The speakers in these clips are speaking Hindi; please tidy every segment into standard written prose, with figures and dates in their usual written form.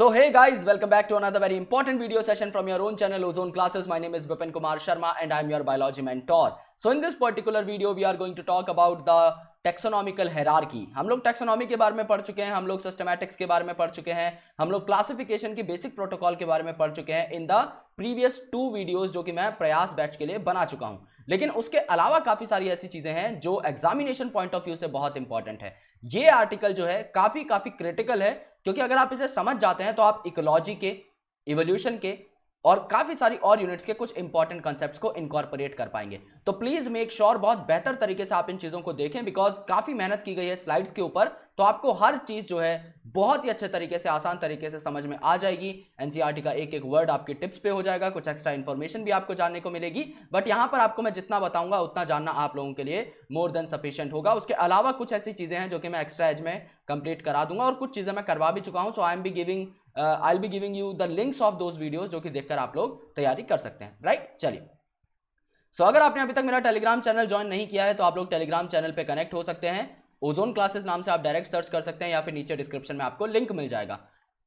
So hey guys, welcome back to another very important video session from your own channel Ozone Classes. My name is Vipin Kumar Sharma and I am your biology mentor. So in this particular video we are going to talk about the taxonomical hierarchy. हम लोग टेक्सोनॉमी के बारे में पढ़ चुके हैं, हम लोग सिस्टमैटिक्स के बारे में पढ़ चुके हैं, हम लोग क्लासिफिकेशन की बेसिक प्रोटोकॉल के बारे में पढ़ चुके हैं इन द प्रीवियस 2 वीडियोस जो कि मैं प्रयास बैच के लिए बना चुका हूं। लेकिन उसके अलावा काफी सारी ऐसी चीजें हैं जो एग्जामिनेशन पॉइंट ऑफ व्यू से बहुत इंपॉर्टेंट है। ये आर्टिकल जो है काफी क्रिटिकल है, क्योंकि अगर आप इसे समझ जाते हैं तो आप इकोलॉजी के, इवोल्यूशन के और काफी सारी और यूनिट्स के कुछ इंपॉर्टेंट कांसेप्ट्स को इनकॉर्पोरेट कर पाएंगे। तो प्लीज मेक श्योर बहुत बेहतर तरीके से आप इन चीजों को देखें, बिकॉज काफी मेहनत की गई है स्लाइड्स के ऊपर, तो आपको हर चीज जो है बहुत ही अच्छे तरीके से, आसान तरीके से समझ में आ जाएगी। एनसीईआरटी का एक एक वर्ड आपके टिप्स पे हो जाएगा, कुछ एक्स्ट्रा इंफॉर्मेशन भी आपको जानने को मिलेगी, बट यहां पर आपको मैं जितना बताऊंगा उतना जानना आप लोगों के लिए मोर देन सफिशिएंट होगा। उसके अलावा कुछ ऐसी चीजें हैं जो कि मैं एक्स्ट्रा एज में कंप्लीट करा दूंगा और कुछ चीजें मैं करवा भी चुका हूं। So I will be giving you the links of those videos जो कि देखकर आप लोग तैयारी कर सकते हैं, राइट। चलिए, सो अगर आपने अभी तक मेरा टेलीग्राम चैनल ज्वाइन नहीं किया है तो आप लोग टेलीग्राम चैनल पे कनेक्ट हो सकते हैं। ओजोन क्लासेस नाम से आप डायरेक्ट सर्च कर सकते हैं या फिर नीचे डिस्क्रिप्शन में आपको लिंक मिल जाएगा।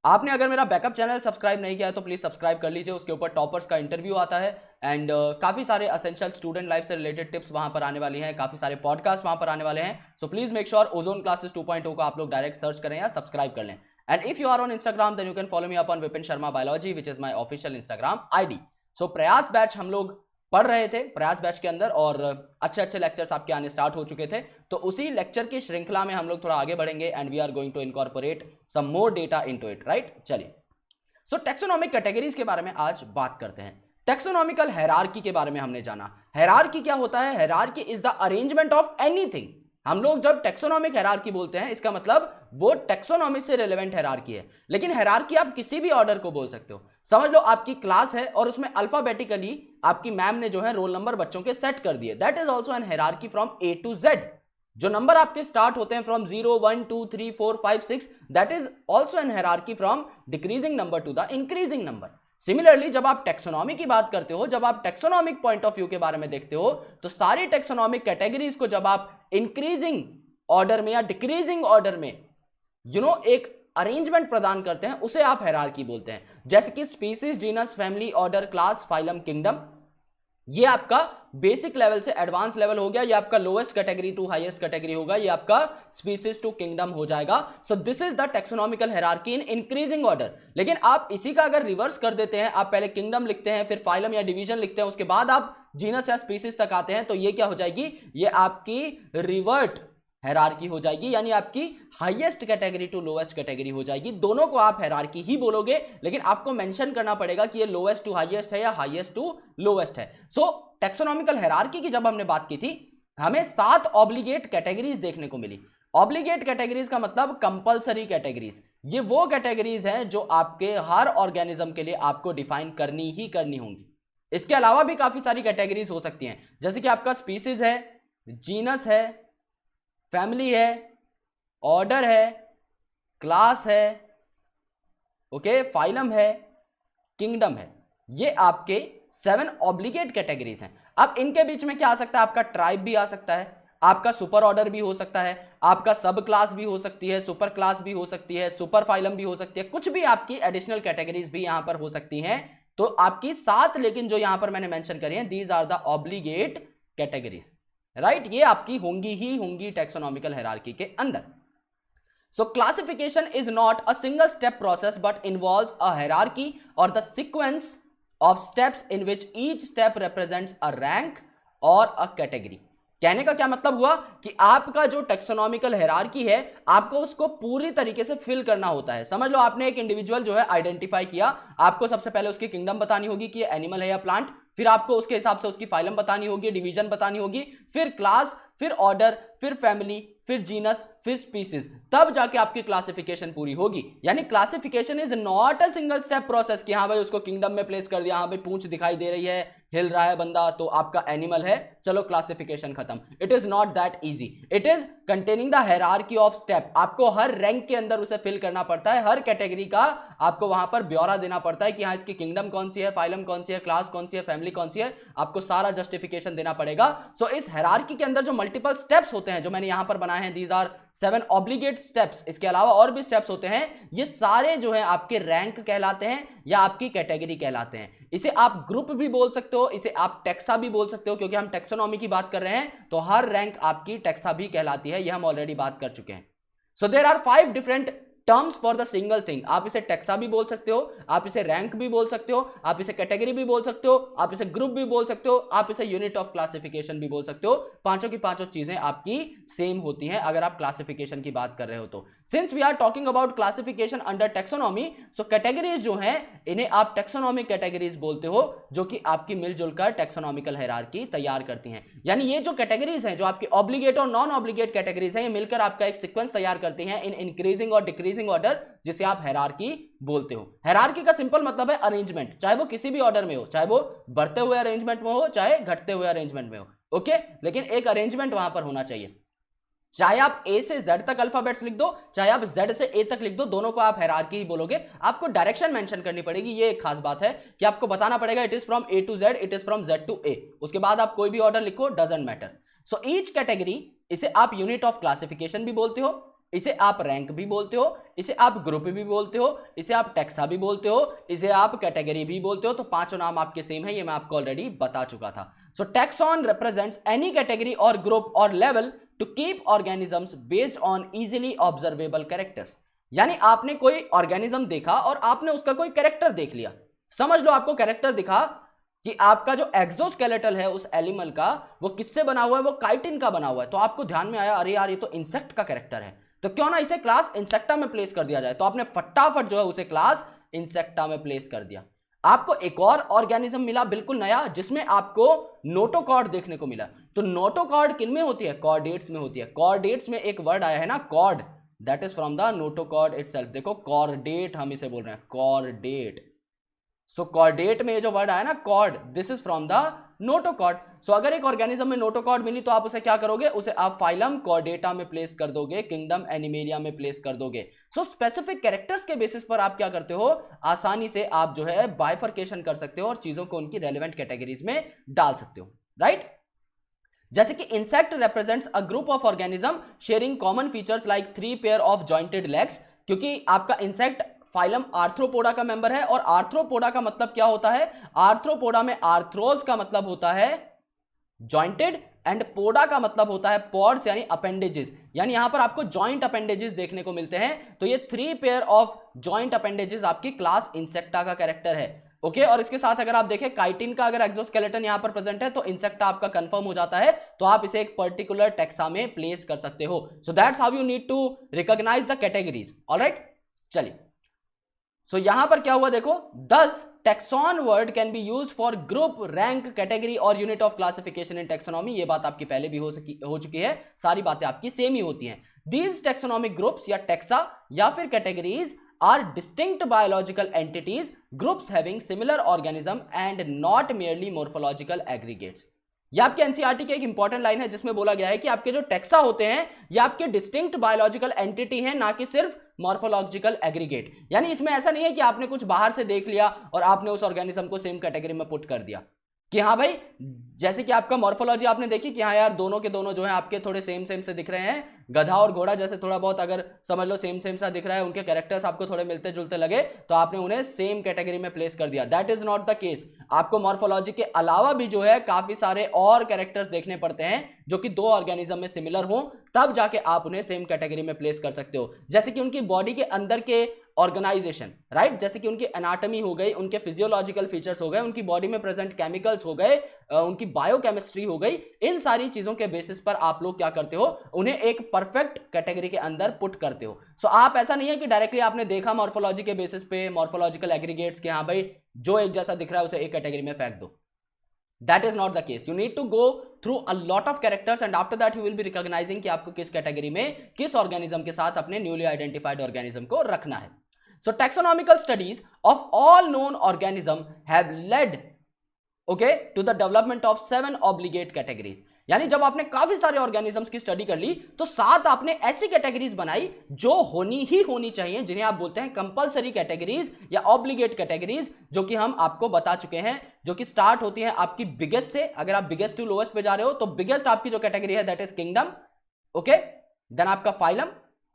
आपने अगर मेरा बैकअप चैनल सब्सक्राइब नहीं किया है तो प्लीज सब्सक्राइब कर लीजिए। उसके ऊपर टॉपर्स का इंटरव्यू आता है एंड काफी सारे एसेंशियल स्टूडेंट लाइफ से रिलेटेड टिप्स वहां पर आने वाली हैं, काफी सारे पॉडकास्ट वहां पर आने वाले हैं। So please make sure ozone classes 2.0 को आप लोग डायरेक्ट सर्च करें या सब्सक्राइब कर लें। And if you are on Instagram then you can follow me up on Vipin Sharma biology which is my official Instagram ID. So Prayas batch हम लोग पढ़ रहे थे प्रयास बैच के अंदर और अच्छे लेक्चर्स आपके आने स्टार्ट हो चुके थे, तो उसी लेक्चर की श्रृंखला में हम लोग थोड़ा आगे बढ़ेंगे and we are going to incorporate some more data into it, right. चलिए, सो टेक्सोनॉमिक कैटेगरीज के बारे में आज बात करते हैं। टेक्सोनॉमिकल हायरार्की के बारे में हमने जाना। हायरार्की क्या होता है? Hierarchy is the arrangement of anything. हम लोग जब टेक्सोनॉमिक हायरार्की बोलते हैं इसका मतलब वो टेक्सोनॉमी से रिलेवेंट हायरार्की है। लेकिन हायरार्की आप किसी भी ऑर्डर को बोल सकते हो। समझ लो आपकी क्लास है और उसमें अल्फाबेटिकली आपकी मैम ने जो है रोल नंबर बच्चों के सेट कर दिए, that is also an hierarchy from A to Z. जो नंबर आपके स्टार्ट होते हैं फ्रॉम 0 1 2 3 4 5 6, that is also an hierarchy from decreasing number to the increasing number. Similarly जब आप टेक्सोनॉमी की बात करते हो, जब आप टेक्सोनॉमिक पॉइंट ऑफ व्यू के बारे में देखते हो, तो सारी टेक्सोनॉमिक कैटेगरीज को जब आप इंक्रीजिंग ऑर्डर में या डिक्रीजिंग ऑर्डर में एक अरेंजमेंट प्रदान करते हैं उसे आप हायरार्की बोलते हैं। जैसे कि species, genus, family, order, class, phylum, kingdom, ये आपका बेसिक लेवल से एडवांस लेवल हो गया। ये आपका lowest category to highest category होगा, ये आपका स्पीसीज टू किंगडम हो जाएगा। So this is the taxonomical hierarchy in increasing order. लेकिन आप इसी का अगर रिवर्स कर देते हैं, आप पहले किंगडम लिखते हैं, फिर फाइलम या डिवीजन लिखते हैं, उसके बाद आप जीनस या स्पीसीज तक आते हैं, तो ये क्या हो जाएगी? ये आपकी रिवर्ट हायरार्की हो जाएगी, यानी आपकी highest category to lowest category हो जाएगी। दोनों को आप हायरार्की ही बोलोगे, लेकिन आपको मेंशन करना पड़ेगा कि ये लोएस्ट टू हाईएस्ट है या हाईएस्ट टू लोएस्ट है। सो टेक्सोनॉमिकल हायरार्की की जब हमने बात की थी, हमें 7 ऑब्लिगेट कैटेगरीज देखने को मिली। ऑब्लिगेट कैटेगरीज का मतलब कंपल्सरी कैटेगरीज। ये वो कैटेगरीज हैं जो आपके हर ऑर्गेनिज्म के लिए आपको डिफाइन करनी ही करनी होंगी। इसके अलावा भी काफी सारी कैटेगरीज हो सकती हैं, जैसे कि आपका स्पीसीज है, जीनस है, फैमिली है, ऑर्डर है, क्लास है, ओके, फाइलम है, किंगडम है। ये आपके 7 ऑब्लिगेट कैटेगरीज हैं। अब इनके बीच में क्या आ सकता है? आपका ट्राइब भी आ सकता है, आपका सुपर ऑर्डर भी हो सकता है, आपका सब क्लास भी हो सकती है, सुपर क्लास भी हो सकती है, सुपर फाइलम भी हो सकती है, कुछ भी आपकी एडिशनल कैटेगरीज भी यहां पर हो सकती हैं। तो आपकी 7, लेकिन जो यहां पर मैंने मेंशन करी हैं, these are the obligate categories, right. ये आपकी होंगी ही होंगी टेक्सोनॉमिकल हायरार्की के अंदर। So classification is not a single step process but involves a hierarchy और the sequence of steps in which each step represents a rank और अ कैटेगरी। कहने का क्या मतलब हुआ कि आपका जो टेक्सोनॉमिकल हायरार्की है, आपको उसको पूरी तरीके से फिल करना होता है। समझ लो आपने एक इंडिविजुअल जो है आइडेंटिफाई किया, आपको सबसे पहले उसकी किंगडम बतानी होगी कि ये एनिमल है या प्लांट, फिर आपको उसके हिसाब से उसकी फाइलम बतानी होगी, डिवीजन बतानी होगी, फिर क्लास, फिर ऑर्डर, फिर फैमिली, फिर जीनस, फिर स्पीसीज, तब जाके आपकी क्लासिफिकेशन पूरी होगी। यानी classification is not a single step process कि हाँ भाई उसको किंगडम में प्लेस कर दिया, हाँ भाई पूंछ दिखाई दे रही है, हिल रहा है बंदा, तो आपका एनिमल है, चलो क्लासिफिकेशन खत्म। It is not that easy. It is containing the hierarchy of step. आपको हर रैंक के अंदर उसे फिल करना पड़ता है, हर कैटेगरी का आपको वहां पर ब्यौरा देना पड़ता है कि हाँ इसकी किंगडम कौन सी है, फाइलम कौन सी है, क्लास कौन सी है, फैमिली कौन सी है, आपको सारा जस्टिफिकेशन देना पड़ेगा। सो इस हायरार्की के अंदर जो मल्टीपल स्टेप्स होते हैं जो मैंने यहां पर बनाए हैं, दीज आर 7 ऑब्लिगेट स्टेप्स, इसके अलावा और भी स्टेप्स होते हैं, ये सारे जो है आपके रैंक कहलाते हैं या आपकी कैटेगरी कहलाते हैं। इसे आप ग्रुप भी बोल सकते हो, इसे आप टेक्सा भी बोल सकते हो, क्योंकि हम टेक्सोनॉमी की बात कर रहे हैं तो हर रैंक आपकी टेक्सा भी कहलाती है, यह हम ऑलरेडी बात कर चुके हैं। So there are 5 different terms for the single thing. आप इसे टेक्सा भी बोल सकते हो, आप इसे रैंक भी बोल सकते हो, आप इसे कैटेगरी भी बोल सकते हो, आप इसे ग्रुप भी बोल सकते हो, आप इसे यूनिट ऑफ क्लासिफिकेशन भी बोल सकते हो। पांचों की पांचों चीजें आपकी सेम होती हैं अगर आप क्लासिफिकेशन की बात कर रहे हो तो। Since we are talking about classification under taxonomy, so categories जो हैं इन्हें आप टेक्सोनॉमिक कैटेगरीज बोलते हो, जो कि आपकी मिलजुल कर टेक्सोनॉमिकल हायरार्की तैयार करती हैं। यानी ये जो कैटेगरीज हैं, जो आपकी ऑब्लिगेट और नॉन ऑब्लिगेट कैटेगरीज हैं, ये मिलकर आपका एक सीक्वेंस तैयार करती हैं इन इंक्रीजिंग और डिक्रीजिंग ऑर्डर, जिसे आप हायरार्की बोलते हो। हायरार्की का सिंपल मतलब है अरेंजमेंट, चाहे वो किसी भी ऑर्डर में हो, चाहे वो बढ़ते हुए अरेंजमेंट में हो, चाहे घटते हुए अरेंजमेंट में हो, ओके, लेकिन एक अरेंजमेंट वहां पर होना चाहिए। चाहे आप ए से जेड तक अल्फाबेट्स लिख दो, चाहे आप जेड से ए तक लिख दो, दोनों को आप हायरार्की ही बोलोगे। आपको डायरेक्शन मेंशन करनी पड़ेगी, ये एक खास बात है कि आपको बताना पड़ेगा it is from A to z, it is from z to a. उसके बाद आप कोई भी ऑर्डर लिखो, doesn't matter. So each category, इसे आप यूनिट ऑफ क्लासिफिकेशन भी बोलते हो, इसे आप रैंक भी बोलते हो, इसे आप ग्रुप भी बोलते हो, इसे आप टेक्सा भी बोलते हो, इसे आप कैटेगरी भी बोलते हो। तो पांचों नाम आपके सेम है, ये मैं आपको ऑलरेडी बता चुका था। So taxon represents any category और ग्रुप और level to keep organisms based on easily observable characters. यानी आपने कोई ऑर्गेनिज्म देखा और आपने उसका कोई कैरेक्टर देख लिया, समझ लो आपको कैरेक्टर दिखा कि आपका जो एक्सोस्केलेटल है उस एनिमल का, वो किससे बना हुआ है, वो काइटिन का बना हुआ है। तो आपको ध्यान में आया, अरे यार ये तो इंसेक्ट का कैरेक्टर है, तो क्यों ना इसे क्लास इंसेक्टा में प्लेस कर दिया जाए। तो आपने फटाफट जो है उसे क्लास इंसेक्टा में प्लेस कर दिया। आपको एक और ऑर्गेनिज्म मिला बिल्कुल नया, जिसमें आपको नोटोकॉर्ड देखने को मिला। तो नोटोकॉर्ड किन में होती है, कॉर्डेट्स में होती है। कॉर्डेट्स में एक वर्ड आया है ना, chord, that is from the notochord itself. देखो कॉर्डेट हम इसे बोल रहे हैं, कॉर्डेट। सो कॉर्डेट में जो वर्ड आया ना chord, this is from the notochord. So अगर एक ऑर्गेनिज्म में नोटोकॉर्ड मिली तो आप उसे क्या करोगे, उसे आप फाइलम कॉर्डेटा में प्लेस कर दोगे, किंगडम एनिमेलिया में प्लेस कर दोगे। सो स्पेसिफिक कैरेक्टर्स के बेसिस पर आप क्या करते हो, आसानी से आप जो है बाइफर्केशन कर सकते हो और चीजों को उनकी रेलेवेंट कैटेगरीज में डाल सकते हो, राइट। जैसे कि insect represents a group of organism sharing common features like 3 pair of jointed legs, क्योंकि आपका इंसेक्ट फाइलम आर्थ्रोपोडा का मेंबर है। और आर्थ्रोपोडा का मतलब क्या होता है, आर्थ्रोपोडा में आर्थ्रोज का मतलब होता है जॉइंटेड एंड पोडा का मतलब होता है पॉड्स यानी अपेंडेजेस, यानी यहां पर आपको जॉइंट अपेंडेजेस देखने को मिलते हैं। तो ये 3 पेयर ऑफ जॉइंट अपेंडेजेस आपकी क्लास इंसेक्टा का कैरेक्टर है, ओके। और इसके साथ अगर आप देखें काइटिन का अगर एक्सोस्केलेटन यहां पर प्रेजेंट है तो इंसेक्टा आपका कंफर्म हो जाता है, तो आप इसे एक पर्टिकुलर टेक्सा में प्लेस कर सकते हो। So that's how you need to recognise the categories, alright. चलिए, सो यहां पर क्या हुआ देखो, this taxon word can be used for group, rank, category और unit of classification in taxonomy. ये बात आपकी पहले भी हो चुकी है, सारी बातें आपकी सेम ही होती हैं। दीज टैक्सोनॉमिक ग्रुप्स या टेक्सा या फिर categories are distinct biological entities, groups having similar organism and not merely morphological aggregates। ये आपके एनसीईआरटी की एक इंपॉर्टेंट लाइन है जिसमें बोला गया है कि आपके जो टेक्सा होते हैं ये आपके डिस्टिंक्ट बायोलॉजिकल एंटिटी हैं, ना कि सिर्फ मॉर्फोलॉजिकल एग्रीगेट। यानी इसमें ऐसा नहीं है कि आपने कुछ बाहर से देख लिया और आपने उस ऑर्गेनिज्म को सेम कैटेगरी में पुट कर दिया कि हाँ भाई, जैसे कि आपका मॉर्फोलॉजी आपने देखी कि हाँ यार दोनों के दोनों जो है आपके थोड़े सेम से दिख रहे हैं, गधा और घोड़ा जैसे थोड़ा बहुत अगर समझ लो सेम सा दिख रहा है, उनके कैरेक्टर्स आपको थोड़े मिलते जुलते लगे तो आपने उन्हें सेम कैटेगरी में प्लेस कर दिया। That is not the case. आपको मॉर्फोलॉजी के अलावा भी जो है काफी सारे और कैरेक्टर्स देखने पड़ते हैं जो कि दो ऑर्गेनिज्म में सिमिलर हो, तब जाके आप उन्हें सेम कैटेगरी में प्लेस कर सकते हो। जैसे कि उनकी बॉडी के अंदर के ऑर्गेनाइजेशन, राइट, जैसे कि उनकी एनाटॉमी हो गई, उनके फिजियोलॉजिकल फीचर्स हो गए, उनकी बॉडी में प्रेजेंट केमिकल्स हो गए, उनकी बायोकेमिस्ट्री हो गई, इन सारी चीजों के बेसिस पर आप लोग क्या करते हो, उन्हें एक परफेक्ट कैटेगरी के अंदर पुट करते हो। सो आप ऐसा नहीं है कि डायरेक्टली आपने देखा मॉर्फोलॉजी के बेसिस पे मॉर्फोलॉजिकल एग्रीगेट्स के हाँ भाई जो एक जैसा दिख रहा है उसे एक कैटेगरी में फेंक दो। That is not the case. You need to go through a lot of characters and after that you will be recognizing कि आपको किस कैटेगरी में किस ऑर्गेनिज्म के साथ अपने न्यूली आइडेंटिफाइड ऑर्गेनिज्म को रखना है। So taxonomical studies of all known organism have led, okay, to the development of 7 obligate categories। यानी जब आपने काफी सारे ऑर्गेनिजम्स की स्टडी कर ली तो साथ आपने ऐसी कैटेगरीज बनाई जो होनी चाहिए, जिन्हें आप बोलते हैं कंपलसरी कैटेगरीज या ऑब्लिगेट कैटेगरीज, जो कि हम आपको बता चुके हैं, जो कि स्टार्ट होती है आपकी बिगेस्ट से। अगर आप बिगेस्ट टू लोएस्ट पे जा रहे हो तो बिगेस्ट आपकी जो कैटेगरी है that is kingdom, okay. Then आपका फाइलम,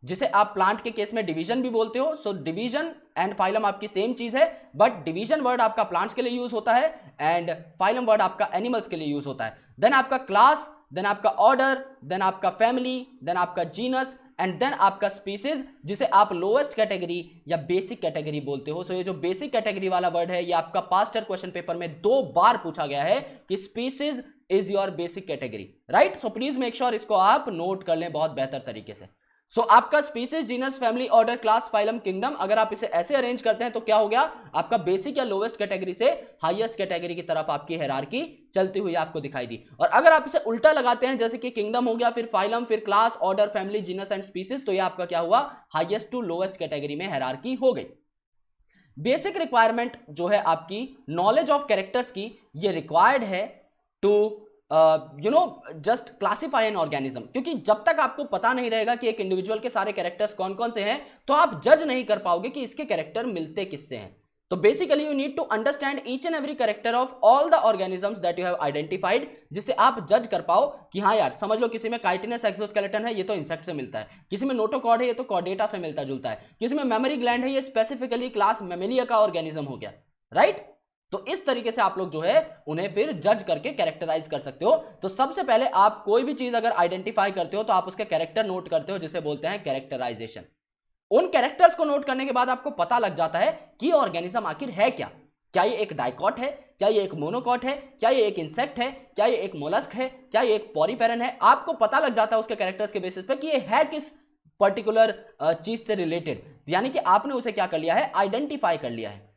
जिसे आप प्लांट के केस में डिवीजन भी बोलते हो। सो डिवीजन एंड फाइलम आपकी सेम चीज है, बट डिवीजन वर्ड आपका प्लांट्स के लिए यूज होता है एंड फाइलम वर्ड आपका एनिमल्स के लिए यूज होता है। देन आपका क्लास, देन आपका ऑर्डर, देन आपका फैमिली, देन आपका जीनस एंड देन आपका स्पीसीज, जिसे आप लोएस्ट कैटेगरी या बेसिक कैटेगरी बोलते हो। सो ये जो बेसिक कैटेगरी वाला वर्ड है, ये आपका पास्ट ईयर क्वेश्चन पेपर में 2 बार पूछा गया है कि species is your basic category, right. So please make sure इसको आप नोट कर लें बहुत बेहतर तरीके से। सो आपका species, genus, family, order, class, phylum, kingdom, अगर आप इसे ऐसे अरेंज करते हैं तो क्या हो गया, आपका बेसिक या लोवेस्ट कैटेगरी से हाईएस्ट कैटेगरी की तरफ आपकी हायरार्की चलती हुई आपको दिखाई दी। और अगर आप इसे उल्टा लगाते हैं, जैसे कि किंगडम हो गया, फिर फाइलम, फिर class, order, family, genus and species, तो ये आपका क्या हुआ, हाईएस्ट टू लोवेस्ट कैटेगरी में हायरार्की हो गई। बेसिक रिक्वायरमेंट जो है आपकी नॉलेज ऑफ कैरेक्टर्स की, ये रिक्वायर्ड है to just classify an organism, क्योंकि जब तक आपको पता नहीं रहेगा कि एक इंडिविजुअल के सारे कैरेक्टर्स कौन कौन से हैं, तो आप जज नहीं कर पाओगे कि इसके कैरेक्टर मिलते किससे हैं। तो basically you need to understand each and every character of all the organisms that you have identified, जिससे आप जज कर पाओ कि हाँ यार, समझ लो किसी में काइटिनस एक्सोस्केलेटन है, ये तो इंसेक्ट से मिलता है, किसी में नोटोकॉर्ड है, ये तो कॉर्डेटा से मिलता जुलता है, किसी में मेमोरी ग्लैंड है, ये स्पेसिफिकली क्लास मेमेलिया का ऑर्गेनिज्म हो गया, राइट। तो इस तरीके से आप लोग जो है उन्हें फिर जज करके कैरेक्टराइज कर सकते हो। तो सबसे पहले आप कोई भी चीज अगर आइडेंटिफाई करते हो तो आप उसके कैरेक्टर नोट करते हो, जिसे बोलते हैं कैरेक्टराइजेशन। उन कैरेक्टर्स को नोट करने के बाद आपको पता लग जाता है कि ऑर्गेनिज्म आखिर है क्या। क्या ये एक डाइकॉट है, क्या ये एक मोनोकॉट है, क्या ये एक इंसेक्ट है, क्या ये एक मोलस्क है, क्या ये एक पॉरीफेरन है। आपको पता लग जाता है उसके कैरेक्टर्स के बेसिस पे कि ये है किस पर्टिकुलर चीज से रिलेटेड, यानी कि आपने उसे क्या कर लिया है, आइडेंटिफाई कर लिया है।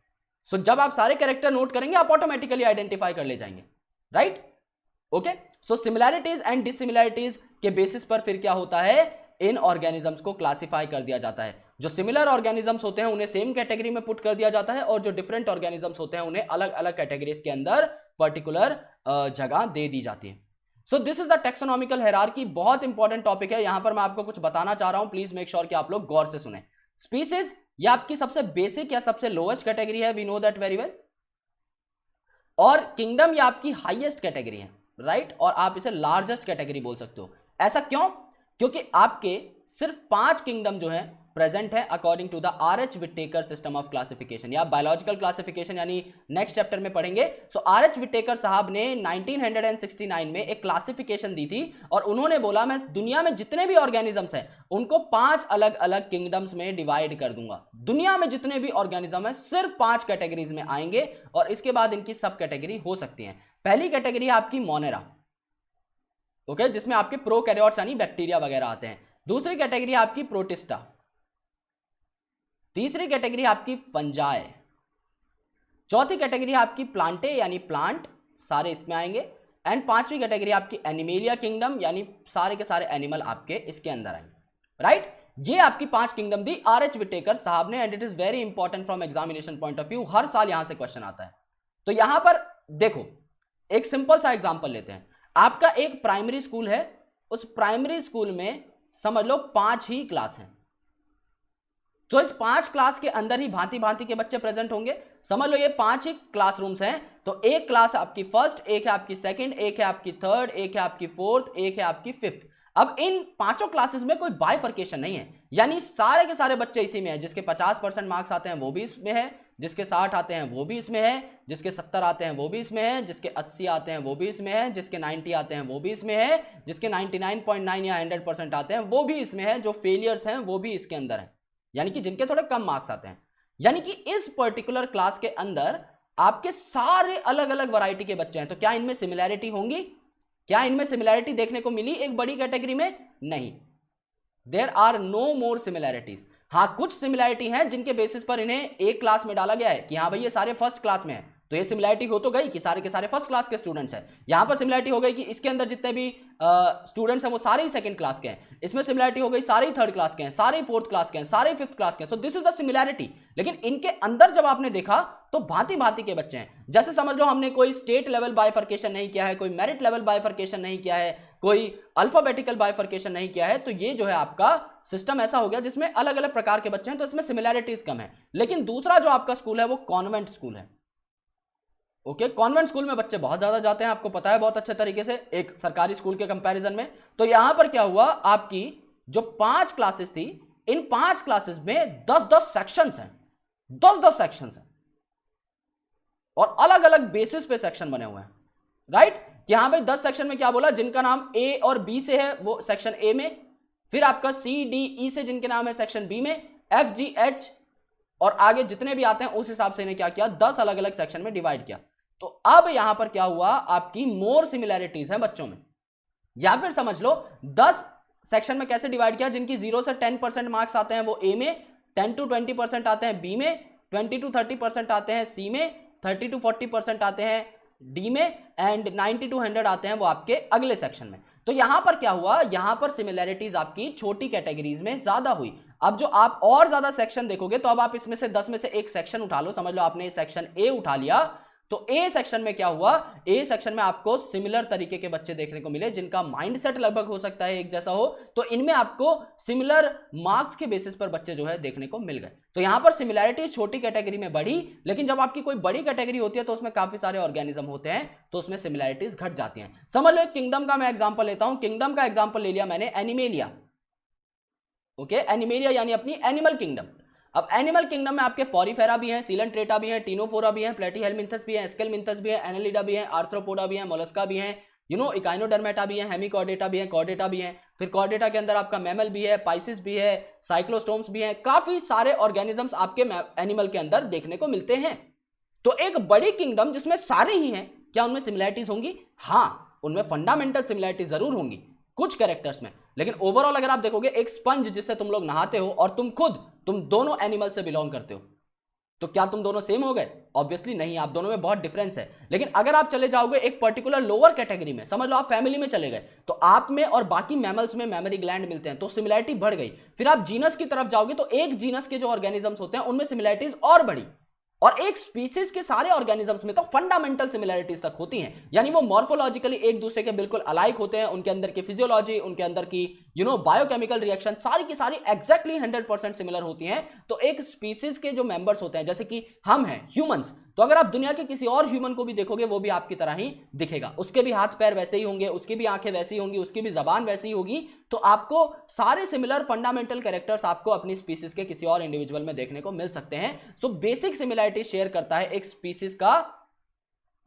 सो जब आप सारे कैरेक्टर नोट करेंगे आप ऑटोमेटिकली आइडेंटिफाई कर ले जाएंगे, right. Okay, so similarities and dissimilarities के बेसिस पर फिर क्या होता है, इन ऑर्गेनिजम्स को क्लासिफाई कर दिया जाता है। जो सिमिलर ऑर्गेनिजम्स होते हैं उन्हें सेम कैटेगरी में पुट कर दिया जाता है, और जो डिफरेंट ऑर्गेनिजम्स होते हैं उन्हें अलग अलग कैटेगरीज के अंदर पर्टिकुलर जगह दे दी जाती है। So this is the taxonomical hierarchy. बहुत इंपॉर्टेंट टॉपिक है, यहां पर मैं आपको कुछ बताना चाह रहा हूं, प्लीज मेक श्योर कि आप लोग गौर से सुने। स्पीसीज ये आपकी सबसे बेसिक या सबसे लोएस्ट कैटेगरी है, we know that very well. और किंगडम ये आपकी हाईएस्ट कैटेगरी है, राइट, और आप इसे लार्जेस्ट कैटेगरी बोल सकते हो। ऐसा क्यों, क्योंकि आपके सिर्फ 5 किंगडम जो है प्रेजेंट है according to the RH Whittaker system of classification, या बायोलॉजिकल क्लासिफिकेशन यानी नेक्स्ट चैप्टर में पढ़ेंगे। सो RH विटेकर साहब ने 1969 में एक क्लासिफिकेशन दी थी, और उन्होंने बोला मैं दुनिया में जितने भी ऑर्गेनिजम्स हैं उनको 5 अलग अलग किंगडम्स में डिवाइड कर दूंगा। दुनिया में जितने भी ऑर्गेनिज्म है सिर्फ 5 कैटेगरीज में आएंगे, और इसके बाद इनकी सब कैटेगरी हो सकती है। पहली कैटेगरी है आपकी मोनेरा, ओके, जिसमें आपके प्रोकैरियोट्स यानी बैक्टीरिया वगैरह आते हैं। दूसरी कैटेगरी आपकी प्रोटिस्टा, तीसरी कैटेगरी आपकी फंजाई, चौथी कैटेगरी आपकी प्लांटे यानी प्लांट, सारे इसमें आएंगे, एंड पांचवी कैटेगरी आपकी एनिमेलिया किंगडम, यानी सारे के सारे एनिमल आपके इसके अंदर आएंगे, राइट। ये आपकी 5 किंगडम दी RH विटेकर साहब ने, and it is very important from examination point of view, हर साल यहां से क्वेश्चन आता है। तो यहां पर देखो एक सिंपल सा एग्जांपल लेते हैं। आपका एक प्राइमरी स्कूल है, उस प्राइमरी स्कूल में समझ लो 5 ही क्लास हैं, तो इस 5 क्लास के अंदर ही भांति भांति के बच्चे प्रेजेंट होंगे। समझ लो ये 5 ही क्लासरूम्स हैं, तो एक क्लास आपकी फर्स्ट, एक है आपकी सेकंड, एक है आपकी थर्ड, एक है आपकी फोर्थ, एक है आपकी फिफ्थ। अब इन 5 क्लासेस में कोई बाइफर्केशन नहीं है, यानी सारे के सारे बच्चे इसी में है। जिसके 50% मार्क्स आते हैं वो भी इसमें है, जिसके 60 आते हैं वो भी इसमें है, जिसके 70 आते हैं वो भी इसमें है, जिसके 80 आते हैं वो भी इसमें है, जिसके 90 आते हैं वो भी इसमें है, जिसके 99.9 या 100% आते हैं वो भी इसमें है, जो फेलियर्स हैं वो भी इसके अंदर है, यानी कि जिनके थोड़े कम मार्क्स आते हैं। यानी कि इस पर्टिकुलर क्लास के अंदर आपके सारे अलग अलग वैरायटी के बच्चे हैं। तो क्या इनमें सिमिलैरिटी होंगी, क्या इनमें सिमिलैरिटी देखने को मिली एक बड़ी कैटेगरी में? नहीं, there are no more similarities. हाँ, कुछ सिमिलैरिटी हैं जिनके बेसिस पर इन्हें एक क्लास में डाला गया है कि हाँ भाई ये सारे फर्स्ट क्लास में है, तो ये सिमिलैरिटी हो तो गई कि सारे के सारे फर्स्ट क्लास के स्टूडेंट्स हैं। यहां पर सिमिलैरिटी हो गई कि इसके अंदर जितने भी स्टूडेंट्स हैं वो सारे ही सेकंड क्लास के हैं, इसमें सिमिलैरिटी हो गई सारे ही थर्ड क्लास के हैं, सारे ही फोर्थ क्लास के हैं, सारे ही फिफ्थ क्लास के हैं। So this is the similarity. लेकिन इनके अंदर जब आपने देखा तो भांति भांति के बच्चे हैं। जैसे समझ लो हमने कोई स्टेट लेवल बाइफर्केशन नहीं किया है, कोई मेरिट लेवल बाइफर्केशन नहीं किया है, कोई अल्फाबेटिकल बाइफर्केशन नहीं किया है, तो ये जो है आपका सिस्टम ऐसा हो गया जिसमें अलग अलग प्रकार के बच्चे हैं, तो इसमें सिमिलैरिटीज कम है। लेकिन दूसरा जो आपका स्कूल है वो कॉन्वेंट स्कूल है। ओके, कॉन्वेंट स्कूल में बच्चे बहुत ज्यादा जाते हैं, आपको पता है बहुत अच्छे तरीके से, एक सरकारी स्कूल के कंपैरिजन में। तो यहां पर क्या हुआ, आपकी जो 5 क्लासेस थी, इन 5 क्लासेस में 10-10 सेक्शंस हैं, 10-10 सेक्शंस हैं और अलग अलग बेसिस पे सेक्शन बने हुए हैं, राइट। यहां पे 10 सेक्शन में क्या बोला, जिनका नाम ए और बी से है वो सेक्शन ए में, फिर आपका सी डी ई से जिनके नाम है सेक्शन बी में, एफ जी एच और आगे जितने भी आते हैं उस हिसाब से इन्हें क्या किया, 10 अलग अलग सेक्शन में डिवाइड किया। तो अब यहां पर क्या हुआ, आपकी मोर सिमिलैरिटीज है बच्चों में, या फिर समझ लो 10 सेक्शन में कैसे डिवाइड किया, जिनकी 0 से 10% मार्क्स आते हैं वो ए में, 10 to 20% आते हैं बी में, 20 to 30% आते हैं सी में, 30 to 40% आते हैं डी में एंड 90 to 100 आते हैं वो आपके अगले सेक्शन में। तो यहां पर क्या हुआ, यहां पर सिमिलैरिटीज आपकी छोटी कैटेगरीज में ज्यादा हुई। अब जो आप और ज्यादा सेक्शन देखोगे तो अब आप इसमें से 10 में से एक सेक्शन उठा लो, समझ लो आपने सेक्शन ए उठा लिया, तो ए सेक्शन में क्या हुआ, ए सेक्शन में आपको सिमिलर तरीके के बच्चे देखने को मिले जिनका माइंडसेट लगभग हो सकता है एक जैसा हो, तो इनमें आपको सिमिलर मार्क्स के बेसिस पर बच्चे जो है देखने को मिल गए। तो यहां पर सिमिलैरिटीज छोटी कैटेगरी में बढ़ी, लेकिन जब आपकी कोई बड़ी कैटेगरी होती है तो उसमें काफी सारे ऑर्गेनिज्म होते हैं तो उसमें सिमिलैरिटीज घट जाती हैं। समझ लो एक किंगडम का मैं एग्जांपल लेता हूं, किंगडम का एग्जांपल ले लिया मैंने एनिमेलिया, ओके, एनिमेलिया यानी अपनी एनिमल किंगडम। अब एनिमल किंगडम में आपके पॉरीफेरा भी हैं, सीलेंट्रेटा भी हैं, टीनोफोरा भी हैं, प्लेटीहेलमिंथस भी हैं, एस्केलमिंथस भी हैं, एनालिडा भी हैं, आर्थ्रोपोडा भी हैं, मोलस्का भी हैं, इकाइनोडर्मेटा भी हैं, हेमिकॉर्डेटा भी हैं, कॉर्डेटा भी हैं, फिर कॉर्डेटा के अंदर आपका मैमल भी है, पाइसिस भी है, साइक्लोस्टोम्स भी हैं, काफी सारे ऑर्गेनिजम्स आपके एनिमल के अंदर देखने को मिलते हैं। तो एक बड़ी किंगडम जिसमें सारे ही हैं, क्या उनमें सिमिलैरिटीज होंगी? हाँ, उनमें फंडामेंटल सिमिलैरिटीज जरूर होंगी कुछ कैरेक्टर्स में, लेकिन ओवरऑल अगर आप देखोगे एक स्पंज जिससे तुम लोग नहाते हो और तुम दोनों एनिमल से बिलोंग करते हो, तो क्या तुम दोनों सेम हो गए? ऑब्वियसली नहीं, आप दोनों में बहुत डिफरेंस है। लेकिन अगर आप चले जाओगे एक पर्टिकुलर लोअर कैटेगरी में, समझ लो आप फैमिली में चले गए, तो आप में और बाकी मैमल्स में मैमरी ग्लैंड मिलते हैं तो सिमिलैरिटी बढ़ गई। फिर आप जीनस की तरफ जाओगे तो एक जीनस के जो ऑर्गेनिजम्स होते हैं उनमें सिमिलैरिटीज और बढ़ी, और एक स्पीसीज के सारे ऑर्गेनिजम्स में तो फंडामेंटल सिमिलैरिटीज तक होती हैं, यानी वो मॉर्फोलॉजिकली एक दूसरे के बिल्कुल अलाइक होते हैं, उनके अंदर की फिजियोलॉजी, उनके अंदर की बायोकेमिकल रिएक्शन सारी की सारी एग्जैक्टली 100% सिमिलर होती हैं। तो एक स्पीसीज के जो मेंबर्स होते हैं, जैसे कि हम हैं ह्यूमंस, तो अगर आप दुनिया के किसी और ह्यूमन को भी देखोगे वो भी आपकी तरह ही दिखेगा, उसके भी हाथ पैर वैसे ही होंगे, उसकी भी आंखें वैसी होंगी, उसकी भी जबान वैसी होगी, तो आपको सारे सिमिलर फंडामेंटल कैरेक्टर्स आपको अपनी स्पीसीज के किसी और इंडिविजुअल में देखने को मिल सकते हैं। सो बेसिक सिमिलैरिटी शेयर करता है एक स्पीसीज का,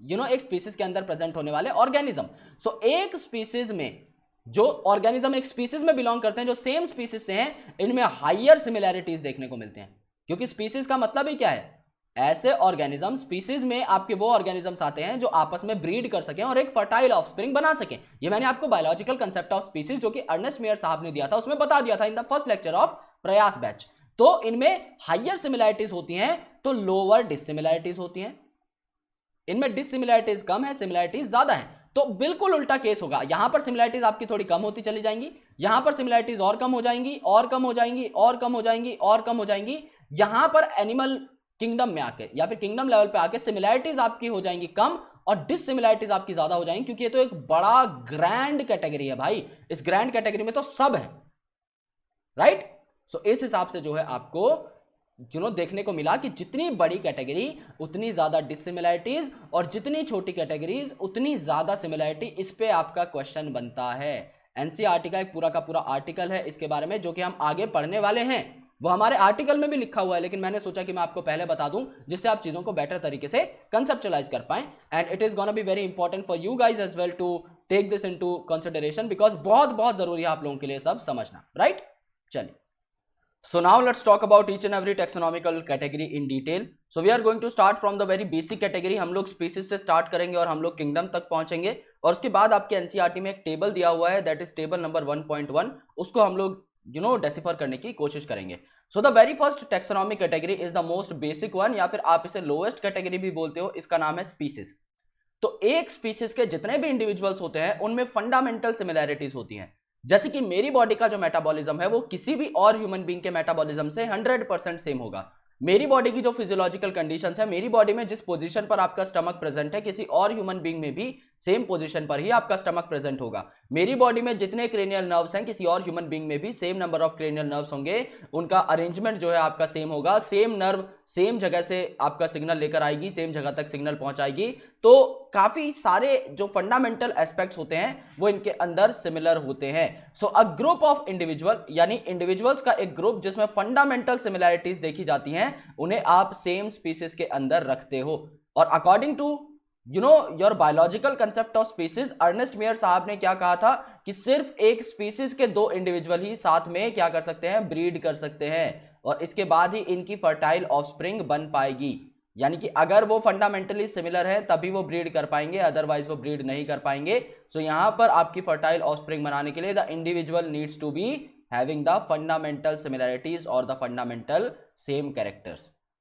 एक स्पीसीज के अंदर प्रेजेंट होने वाले ऑर्गेनिज्म। सो एक स्पीसीज में जो ऑर्गेनिज्म एक स्पीसीज में बिलोंग करते हैं, जो सेम स्पीसीज से हैं, इनमें हायर सिमिलैरिटीज देखने को मिलते हैं, क्योंकि स्पीसीज का मतलब ही क्या है, ऐसे ऑर्गेनिज्म, स्पीसीज में आपके वो ऑर्गेनिजम्स आते हैं जो आपस में ब्रीड कर सकें और एक फर्टाइल ऑफस्प्रिंग बना सकें। ये मैंने आपको बायोलॉजिकल कंसेप्ट ऑफ स्पीसीज जो कि अर्नेस्ट मेयर साहब ने दिया था उसमें बता दिया था in the first lecture of प्रयास बैच। तो इनमें हायर सिमिलैरिटीज होती हैं तो लोअर डिससिमिलैरिटीज होती हैं, इनमें डिससिमिलैरिटीज कम है, सिमिलैरिटीज ज्यादा है। तो बिल्कुल उल्टा केस होगा, यहां पर सिमिलैरिटीज आपकी थोड़ी कम होती चली जाएंगी, यहां पर सिमिलैरिटीज और कम हो जाएंगी और कम हो जाएंगी और कम हो जाएंगी और कम हो जाएंगी। यहां पर एनिमल किंगडम में आके या फिर किंगडम लेवल पे आके सिमिलैरिटीज आपकी हो जाएंगी कम और डिससिमिलैरिटीज आपकी ज्यादा हो जाएंगी, क्योंकि ये तो एक बड़ा ग्रैंड कैटेगरी है भाई, इस ग्रैंड कैटेगरी में तो सब है, राइट। सो इस हिसाब से जो है आपको देखने को मिला कि जितनी बड़ी कैटेगरी उतनी ज्यादा डिससिमिलैरिटीज और जितनी छोटी कैटेगरीज उतनी ज्यादा सिमिलैरिटी। इस पे आपका क्वेश्चन बनता है। एनसीईआरटी का एक पूरा का पूरा आर्टिकल है इसके बारे में जो कि हम आगे पढ़ने वाले हैं, वो हमारे आर्टिकल में भी लिखा हुआ है, लेकिन मैंने सोचा कि मैं आपको पहले बता दूं जिससे आप चीजों को बेटर तरीके से कंसेप्चुअलाइज कर पाएं। And it is gonna be very important for you guys as well to take this into consideration, because बहुत बहुत जरूरी है आप लोगों के लिए सब समझना, राइट। चलिए, so now let's talk about each and every taxonomical category in detail. So we are going to start from the very basic category. हम लोग species से start करेंगे और हम लोग kingdom तक पहुंचेंगे, और उसके बाद आपके NCERT में एक टेबल दिया हुआ है, that is टेबल नंबर 1.1, उसको हम लोग डेसिफर करने की कोशिश करेंगे। So the very first taxonomic category is the most basic one, या फिर आप इसे lowest category भी बोलते हो, इसका नाम है species। तो एक species के जितने भी individuals होते हैं उनमें fundamental similarities होती हैं, जैसे कि मेरी बॉडी का जो मेटाबॉलिज्म है वो किसी भी और ह्यूमन बीइंग के मेटाबॉलिज्म से 100% सेम होगा। मेरी बॉडी की जो फिजियोलॉजिकल कंडीशंस है, मेरी बॉडी में जिस पोजीशन पर आपका स्टमक प्रेजेंट है, किसी और ह्यूमन बीइंग में भी सेम पोजीशन पर ही आपका स्टमक प्रेजेंट होगा। मेरी बॉडी में जितने क्रेनियल नर्व्स हैं किसी और ह्यूमन बीइंग में भी same number of cranial nerves होंगे, उनका अरेंजमेंट जो है आपका सेम होगा, सेम नर्व सेम जगह से आपका सिग्नल लेकर आएगी, सेम जगह तक सिग्नल पहुंचाएगी। तो काफी सारे जो फंडामेंटल एस्पेक्ट्स होते हैं वो इनके अंदर सिमिलर होते हैं। सो अ ग्रुप ऑफ इंडिविजुअल यानी इंडिविजुअल्स का एक ग्रुप जिसमें फंडामेंटल सिमिलैरिटीज देखी जाती हैं, उन्हें आप सेम स्पीसीज के अंदर रखते हो। और according to your biological concept of species, Ernest Mayr साहब ने क्या कहा था कि सिर्फ एक स्पीसीज के दो इंडिविजुअल ही साथ में क्या कर सकते हैं, ब्रीड कर सकते हैं, और इसके बाद ही इनकी फर्टाइल ऑफस्प्रिंग बन पाएगी। यानी कि अगर वो फंडामेंटली सिमिलर है तभी वो ब्रीड कर पाएंगे, अदरवाइज वो ब्रीड नहीं कर पाएंगे। सो यहां पर आपकी फर्टाइल ऑफस्प्रिंग बनाने के लिए the individual needs to be having the fundamental similarities और the fundamental same characters,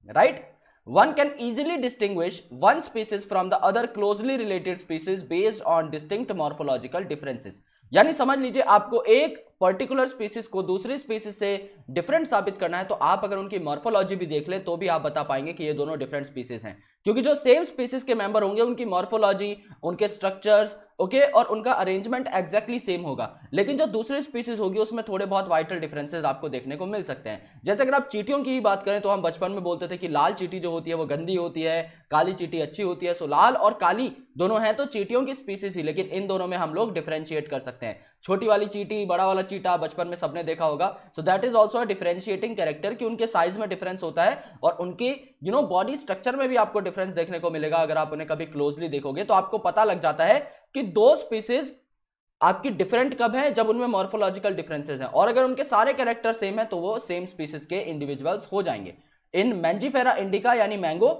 right. One can easily distinguish one species from the other closely related species based on distinct morphological differences। यानी समझ लीजिए आपको एक पर्टिकुलर स्पीसीज को दूसरी स्पीसीज से डिफरेंट साबित करना है, तो आप अगर उनकी मॉर्फोलॉजी भी देख ले तो भी आप बता पाएंगे कि ये दोनों डिफरेंट स्पीसीज हैं, क्योंकि जो सेम स्पीसीज के मेंबर होंगे उनकी मॉर्फोलॉजी, उनके स्ट्रक्चर्स, ओके, और उनका अरेंजमेंट एग्जैक्टली सेम होगा। लेकिन जो दूसरी स्पीसीज होगी उसमें थोड़े बहुत वाइटल डिफरेंसेस आपको देखने को मिल सकते हैं। जैसे अगर आप चींटियों की ही बात करें तो हम बचपन में बोलते थे कि लाल चींटी जो होती है वो गंदी होती है, काली चींटी अच्छी होती है। सो लाल और काली दोनों हैं तो चींटियों की स्पीसीज ही, लेकिन इन दोनों में हम लोग डिफरेंशिएट कर सकते हैं। छोटी वाली चींटी, बड़ा वाला चींटा बचपन में सबने देखा होगा। सो that is also a differentiating character कि उनके साइज में डिफरेंस होता है और उनके बॉडी स्ट्रक्चर में भी आपको डिफरेंस देखने को मिलेगा। अगर आप उन्हें कभी क्लोजली देखोगे तो आपको पता लग जाता है कि दो स्पीसीज आपकी डिफरेंट कब है, जब उनमें मॉर्फोलॉजिकल डिफरेंसेस हैं, और अगर उनके सारे कैरेक्टर सेम है तो वो सेम स्पीसीज के इंडिविजुअल्स हो जाएंगे। इन मैंजीफेरा इंडिका यानी मैंगो,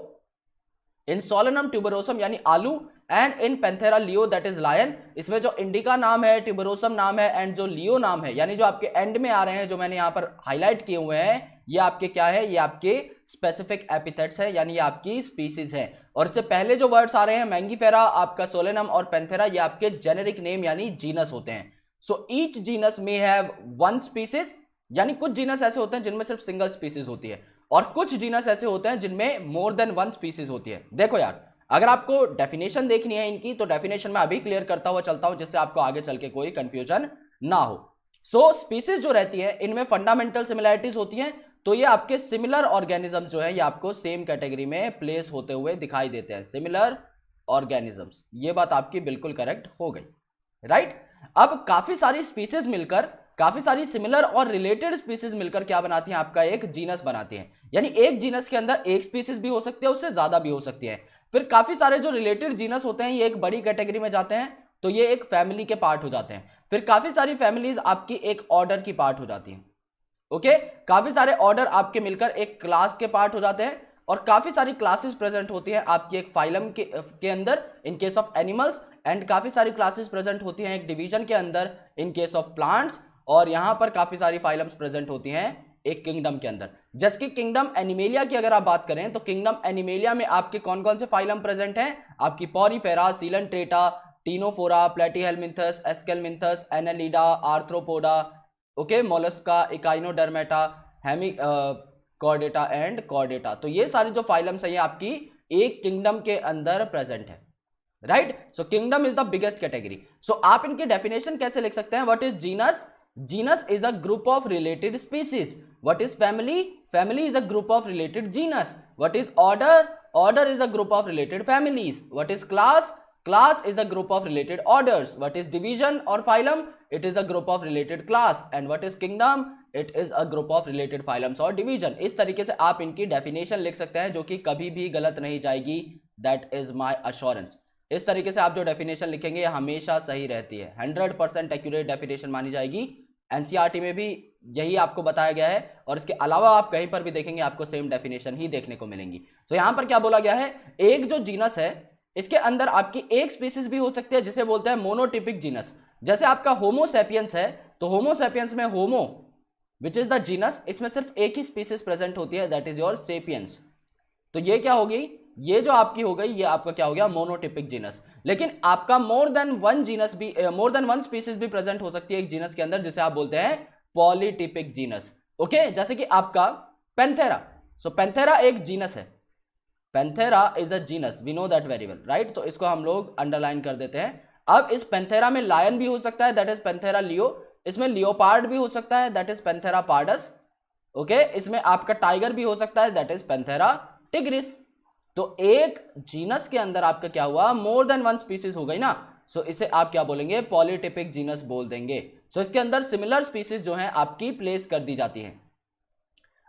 इन सोलेनम ट्यूबरोसम यानी आलू, and in Panthera leo that is lion. इसमें जो इंडिका नाम है, ट्यूबरोसम नाम है एंड जो लियो नाम है, यानी जो आपके एंड में आ रहे हैं जो मैंने यहां पर हाईलाइट किए हुए हैं, ये आपके क्या है, ये आपके स्पेसिफिक एपिथेट्स है, यानी ये आपकी स्पीसीज है। और इससे पहले जो वर्ड्स आ रहे हैं मैंगीफेरा, आपका सोलेनम और पैंथेरा, ये आपके जेनेरिक नेम यानी जीनस होते हैं। सो ईच जीनस में हैव वन स्पीसीज, यानी कुछ जीनस ऐसे होते हैं जिनमें सिर्फ सिंगल स्पीसीज होती है और कुछ जीनस ऐसे होते हैं जिनमें मोर देन वन स्पीसीज होती है। देखो यार, अगर आपको डेफिनेशन देखनी है इनकी तो डेफिनेशन में अभी क्लियर करता हुआ चलता हूं जिससे आपको आगे चल के कोई कंफ्यूजन ना हो। सो स्पीसीज जो रहती है इनमें फंडामेंटल सिमिलैरिटीज होती हैं, तो ये आपके सिमिलर ऑर्गेनिजम्स जो है ये आपको सेम कैटेगरी में प्लेस होते हुए दिखाई देते हैं, सिमिलर ऑर्गेनिजम्स। ये बात आपकी बिल्कुल करेक्ट हो गई, राइट। अब काफी सारी स्पीसीज मिलकर, काफी सारी सिमिलर और रिलेटेड स्पीसीज मिलकर क्या बनाती हैं, आपका एक जीनस बनाती हैं। यानी एक जीनस के अंदर एक स्पीसीज भी हो सकती है, उससे ज्यादा भी हो सकती है। फिर काफी सारे जो रिलेटेड जीनस होते हैं ये एक बड़ी कैटेगरी में जाते हैं, तो ये एक फैमिली के पार्ट हो जाते हैं। फिर काफी सारी फैमिलीज आपकी एक ऑर्डर की पार्ट हो जाती हैं, ओके। काफी सारे ऑर्डर आपके मिलकर एक क्लास के पार्ट हो जाते हैं, और काफी सारी क्लासेस प्रेजेंट होती हैं आपकी एक फाइलम के अंदर in case of animals, and काफी सारी क्लासेस प्रेजेंट होती हैं एक डिवीजन के अंदर इन केस ऑफ प्लांट्स, और यहां पर काफी सारी फाइलम्स प्रेजेंट होती हैं एक किंगडम के अंदर। जैसे कि किंगडम एनिमेलिया की अगर आप बात करें तो किंगडम एनिमेलिया में आपके कौन कौन से फाइलम प्रेजेंट हैं, आपकी Porifera, Coelenterata, Ctenophora, Platyhelminthes, Aschelminthes, Annelida, Arthropoda, okay, Mollusca, Echinodermata, Hemichordata and Chordata. तो ये सारी जो फाइलम्स है ये आपकी एक किंगडम के अंदर प्रेजेंट है, right. So kingdom is the biggest category. So आप इनकी डेफिनेशन कैसे लिख सकते हैं, what is genus, genus is a group of related species. What is family, family is a group of related genus. What is order, order is a group of related families. What is class, class is a group of related orders. What is division or phylum, it is a group of related class. And what is kingdom, it is a group of related phylums or division. इस तरीके से आप इनकी डेफिनेशन लिख सकते हैं जो कि कभी भी गलत नहीं जाएगी, that is my assurance। इस तरीके से आप जो डेफिनेशन लिखेंगे हमेशा सही रहती है, 100% एक्यूरेट डेफिनेशन मानी जाएगी। एनसीईआरटी में भी यही आपको बताया गया है, और इसके अलावा आप कहीं पर भी देखेंगे आपको सेम डेफिनेशन ही देखने को मिलेंगी। तो यहां पर क्या बोला गया है, एक जो जीनस है इसके अंदर आपकी एक स्पीसीज भी हो सकती है जिसे बोलते हैं मोनोटिपिक जीनस। जैसे आपका होमो सैपियंस है तो होमो सैपियंस में होमो विच इज द जीनस, इसमें सिर्फ एक ही स्पीसीज प्रेजेंट होती है, दैट इज योर सेपियंस। तो ये क्या होगी, ये जो आपकी हो गई ये आपका क्या हो गया, मोनोटिपिक जीनस। लेकिन आपका मोर देन वन जीनस भी, मोर देन वन स्पीसीज भी प्रेजेंट हो सकती है एक जीनस के अंदर, जिसे आप बोलते हैं पॉलीटिपिक जीनस, ओके। जैसे कि आपका पैंथेरा, सो पैंथेरा एक जीनस है, Panthera is a genus, we know that very well, right. तो इसको हम लोग अंडरलाइन कर देते हैं। अब इस पैंथेरा में लायन भी हो सकता है, दैट इज पैंथेरा लियो। इसमें लियोपार्ड भी हो सकता है, that is Panthera pardus. Okay, इसमें आपका टाइगर भी हो सकता है, दैट इज पैंथेरा टिग्रिस। तो एक जीनस के अंदर आपका क्या हुआ, मोर देन वन स्पीसीज हो गई ना, सो इसे आप क्या बोलेंगे, पॉलीटिपिक जीनस बोल देंगे। सो इसके अंदर सिमिलर स्पीसीज जो है आपकी प्लेस कर दी जाती है।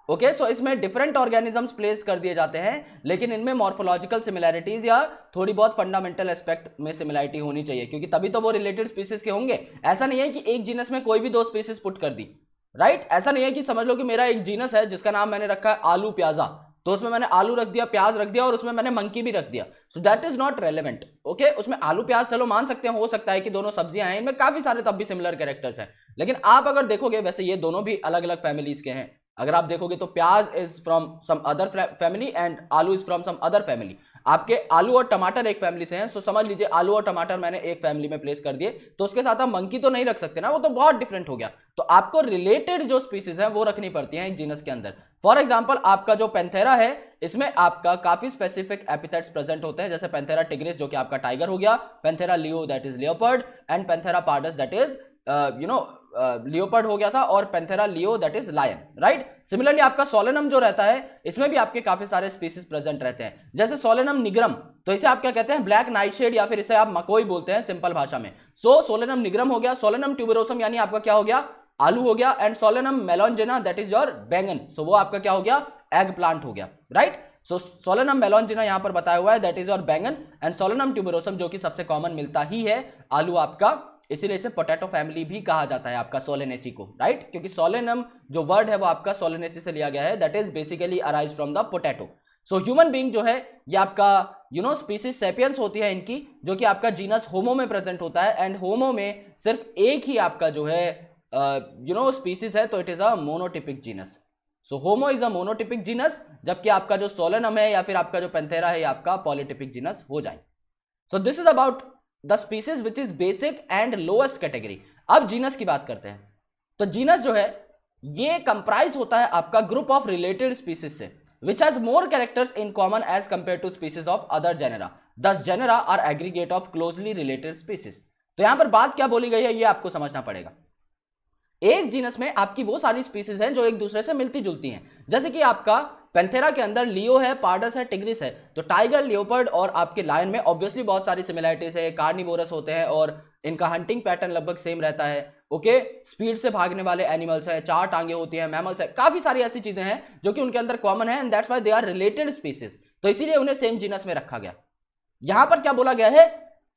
ओके, सो इसमें डिफरेंट ऑर्गेनिजम्स प्लेस कर दिए जाते हैं, लेकिन इनमें मॉर्फोलॉजिकल सिमिलैरिटीज या थोड़ी बहुत फंडामेंटल एस्पेक्ट में सिमिलैरिटी होनी चाहिए, क्योंकि तभी तो वो रिलेटेड स्पीसीज के होंगे। ऐसा नहीं है कि एक जीनस में कोई भी दो स्पीसीज पुट कर दी, राइट। ऐसा नहीं है कि समझ लो कि मेरा एक जीनस है जिसका नाम मैंने रखा है आलू प्याजा, तो उसमें मैंने आलू रख दिया, प्याज रख दिया और उसमें मैंने मंकी भी रख दिया, सो that is not relevant. Okay, उसमें आलू प्याज चलो मान सकते हैं, हो सकता है कि दोनों सब्जियां हैं, इनमें काफी सारे तब भी सिमिलर कैरेक्टर्स हैं, लेकिन आप अगर देखोगे वैसे ये दोनों भी अलग अलग फैमिलीज के हैं। अगर आप देखोगे तो pyaz is from some other family and aloo is from some other family. आपके आलू और टमाटर एक फैमिली से हैं, सो समझ लीजिए आलू और टमाटर मैंने एक फैमिली में प्लेस कर दिए, तो उसके साथ आप मंकी तो नहीं रख सकते ना, वो तो बहुत डिफरेंट हो गया। तो आपको रिलेटेड जो स्पीसीज है वो रखनी पड़ती है एक जीनस के अंदर। फॉर एग्जाम्पल आपका जो पैंथेरा है, इसमें आपका काफी स्पेसिफिक एपिथेट्स प्रेजेंट होते हैं, जैसे पैंथेरा टिग्रिस जो कि आपका टाइगर हो गया, Panthera leo that is leopard, and Panthera pardus that is leopard हो गया था, और Panthera leo that is lion, right. Similarly आपका सोलेनम जो रहता है, इसमें भी आपके काफी सारे स्पीसीज प्रेजेंट रहते हैं, जैसे सोलेनम निग्रम, तो इसे आप क्या कहते हैं, ब्लैक नाइटशेड, या फिर इसे आप मकोई बोलते हैं सिंपल भाषा में। सो सोलेनम निग्रम हो गया, सोलेनम ट्यूबरोसम यानी आपका क्या हो गया, आलू हो गया, and Solanum melongena that is your baingan, so वो आपका क्या हो गया, एग प्लांट हो गया, राइट। सो सोलेनम मेलोंजिना यहां पर बताया हुआ है दैट इज योर बैंगन, एंड सोलेनम ट्यूबरोसम जो कि सबसे कॉमन मिलता ही है आलू आपका, इसीलिए इसे पोटैटो फैमिली भी कहा जाता है आपका सोलेनेसी को, राइट, क्योंकि सोलेनम जो वर्ड है वो आपका सोलेनेसी से लिया गया है, that is basically arise from the potato. So human being जो है ये आपका स्पीसीज सेपियंस होती है इनकी, जो कि आपका जीनस होमो में प्रेजेंट होता है, एंड होमो में सिर्फ एक ही आपका जो है स्पीसीज है, तो it is a monotypic genus. So homo is a monotypic genus, जबकि आपका जो सोलेनम है या फिर आपका जो पैंथेरा है आपका पॉलीटिपिक जीनस हो जाए। So this is about the species which is basic and lowest category. अब जीनस की बात करते हैं, तो जीनस जो है ये कंप्राइज होता है आपका ग्रुप ऑफ रिलेटेड स्पीसीज से, which has more characters in common as compare to species of other genera, this genera are aggregate of closely related species. तो यहां पर बात क्या बोली गई है ये आपको समझना पड़ेगा। एक जीनस में आपकी वो सारी स्पीसीज हैं जो एक दूसरे से मिलती जुलती हैं, जैसे कि आपका पैंथेरा के अंदर लियो है, पार्डस है, टिग्रिस है, तो टाइगर, लियोपर्ड और आपके लायन में ऑब्वियसली बहुत सारी सिमिलैरिटीज है, कार्निवोरस होते हैं और इनका हंटिंग पैटर्न लगभग सेम रहता है। ओके, स्पीड से भागने वाले एनिमल्स है, चार टांगे होती है, मैमल्स है, काफी सारी ऐसी चीजें हैं जो कि उनके अंदर कॉमन है, and that's why they are related species, तो इसीलिए उन्हें सेम जीनस में रखा गया। यहां पर क्या बोला गया है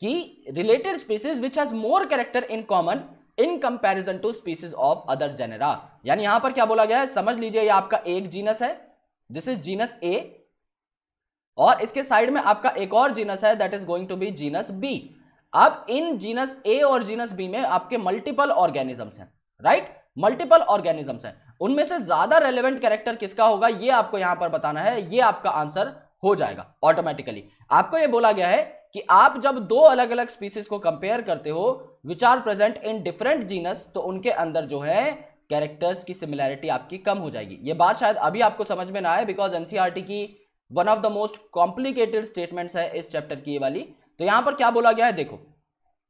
कि related species which has more character in common in comparison to species of other genera, यानी यहां पर क्या बोला गया है, समझ लीजिए ये आपका एक जीनस है, दिस इज जीनस ए, और इसके साइड में आपका एक और जीनस है that is going to be genus B. अब इन जीनस ए और जीनस बी में आपके मल्टीपल ऑर्गेनिजम्स हैं, राइट, मल्टीपल ऑर्गेनिजम्स हैं, उनमें से ज्यादा रेलेवेंट कैरेक्टर किसका होगा ये आपको यहां पर बताना है, ये आपका आंसर हो जाएगा ऑटोमेटिकली। आपको ये बोला गया है कि आप जब दो अलग अलग स्पीसीज को कंपेयर करते हो which are present in different genus, तो उनके अंदर जो है कैरेक्टर्स की सिमिलैरिटी आपकी कम हो जाएगी। ये बात शायद अभी आपको समझ में ना आए, बिकॉज एनसीईआरटी की one of the most complicated statements है इस चैप्टर की ये वाली। तो यहां पर क्या बोला गया है, देखो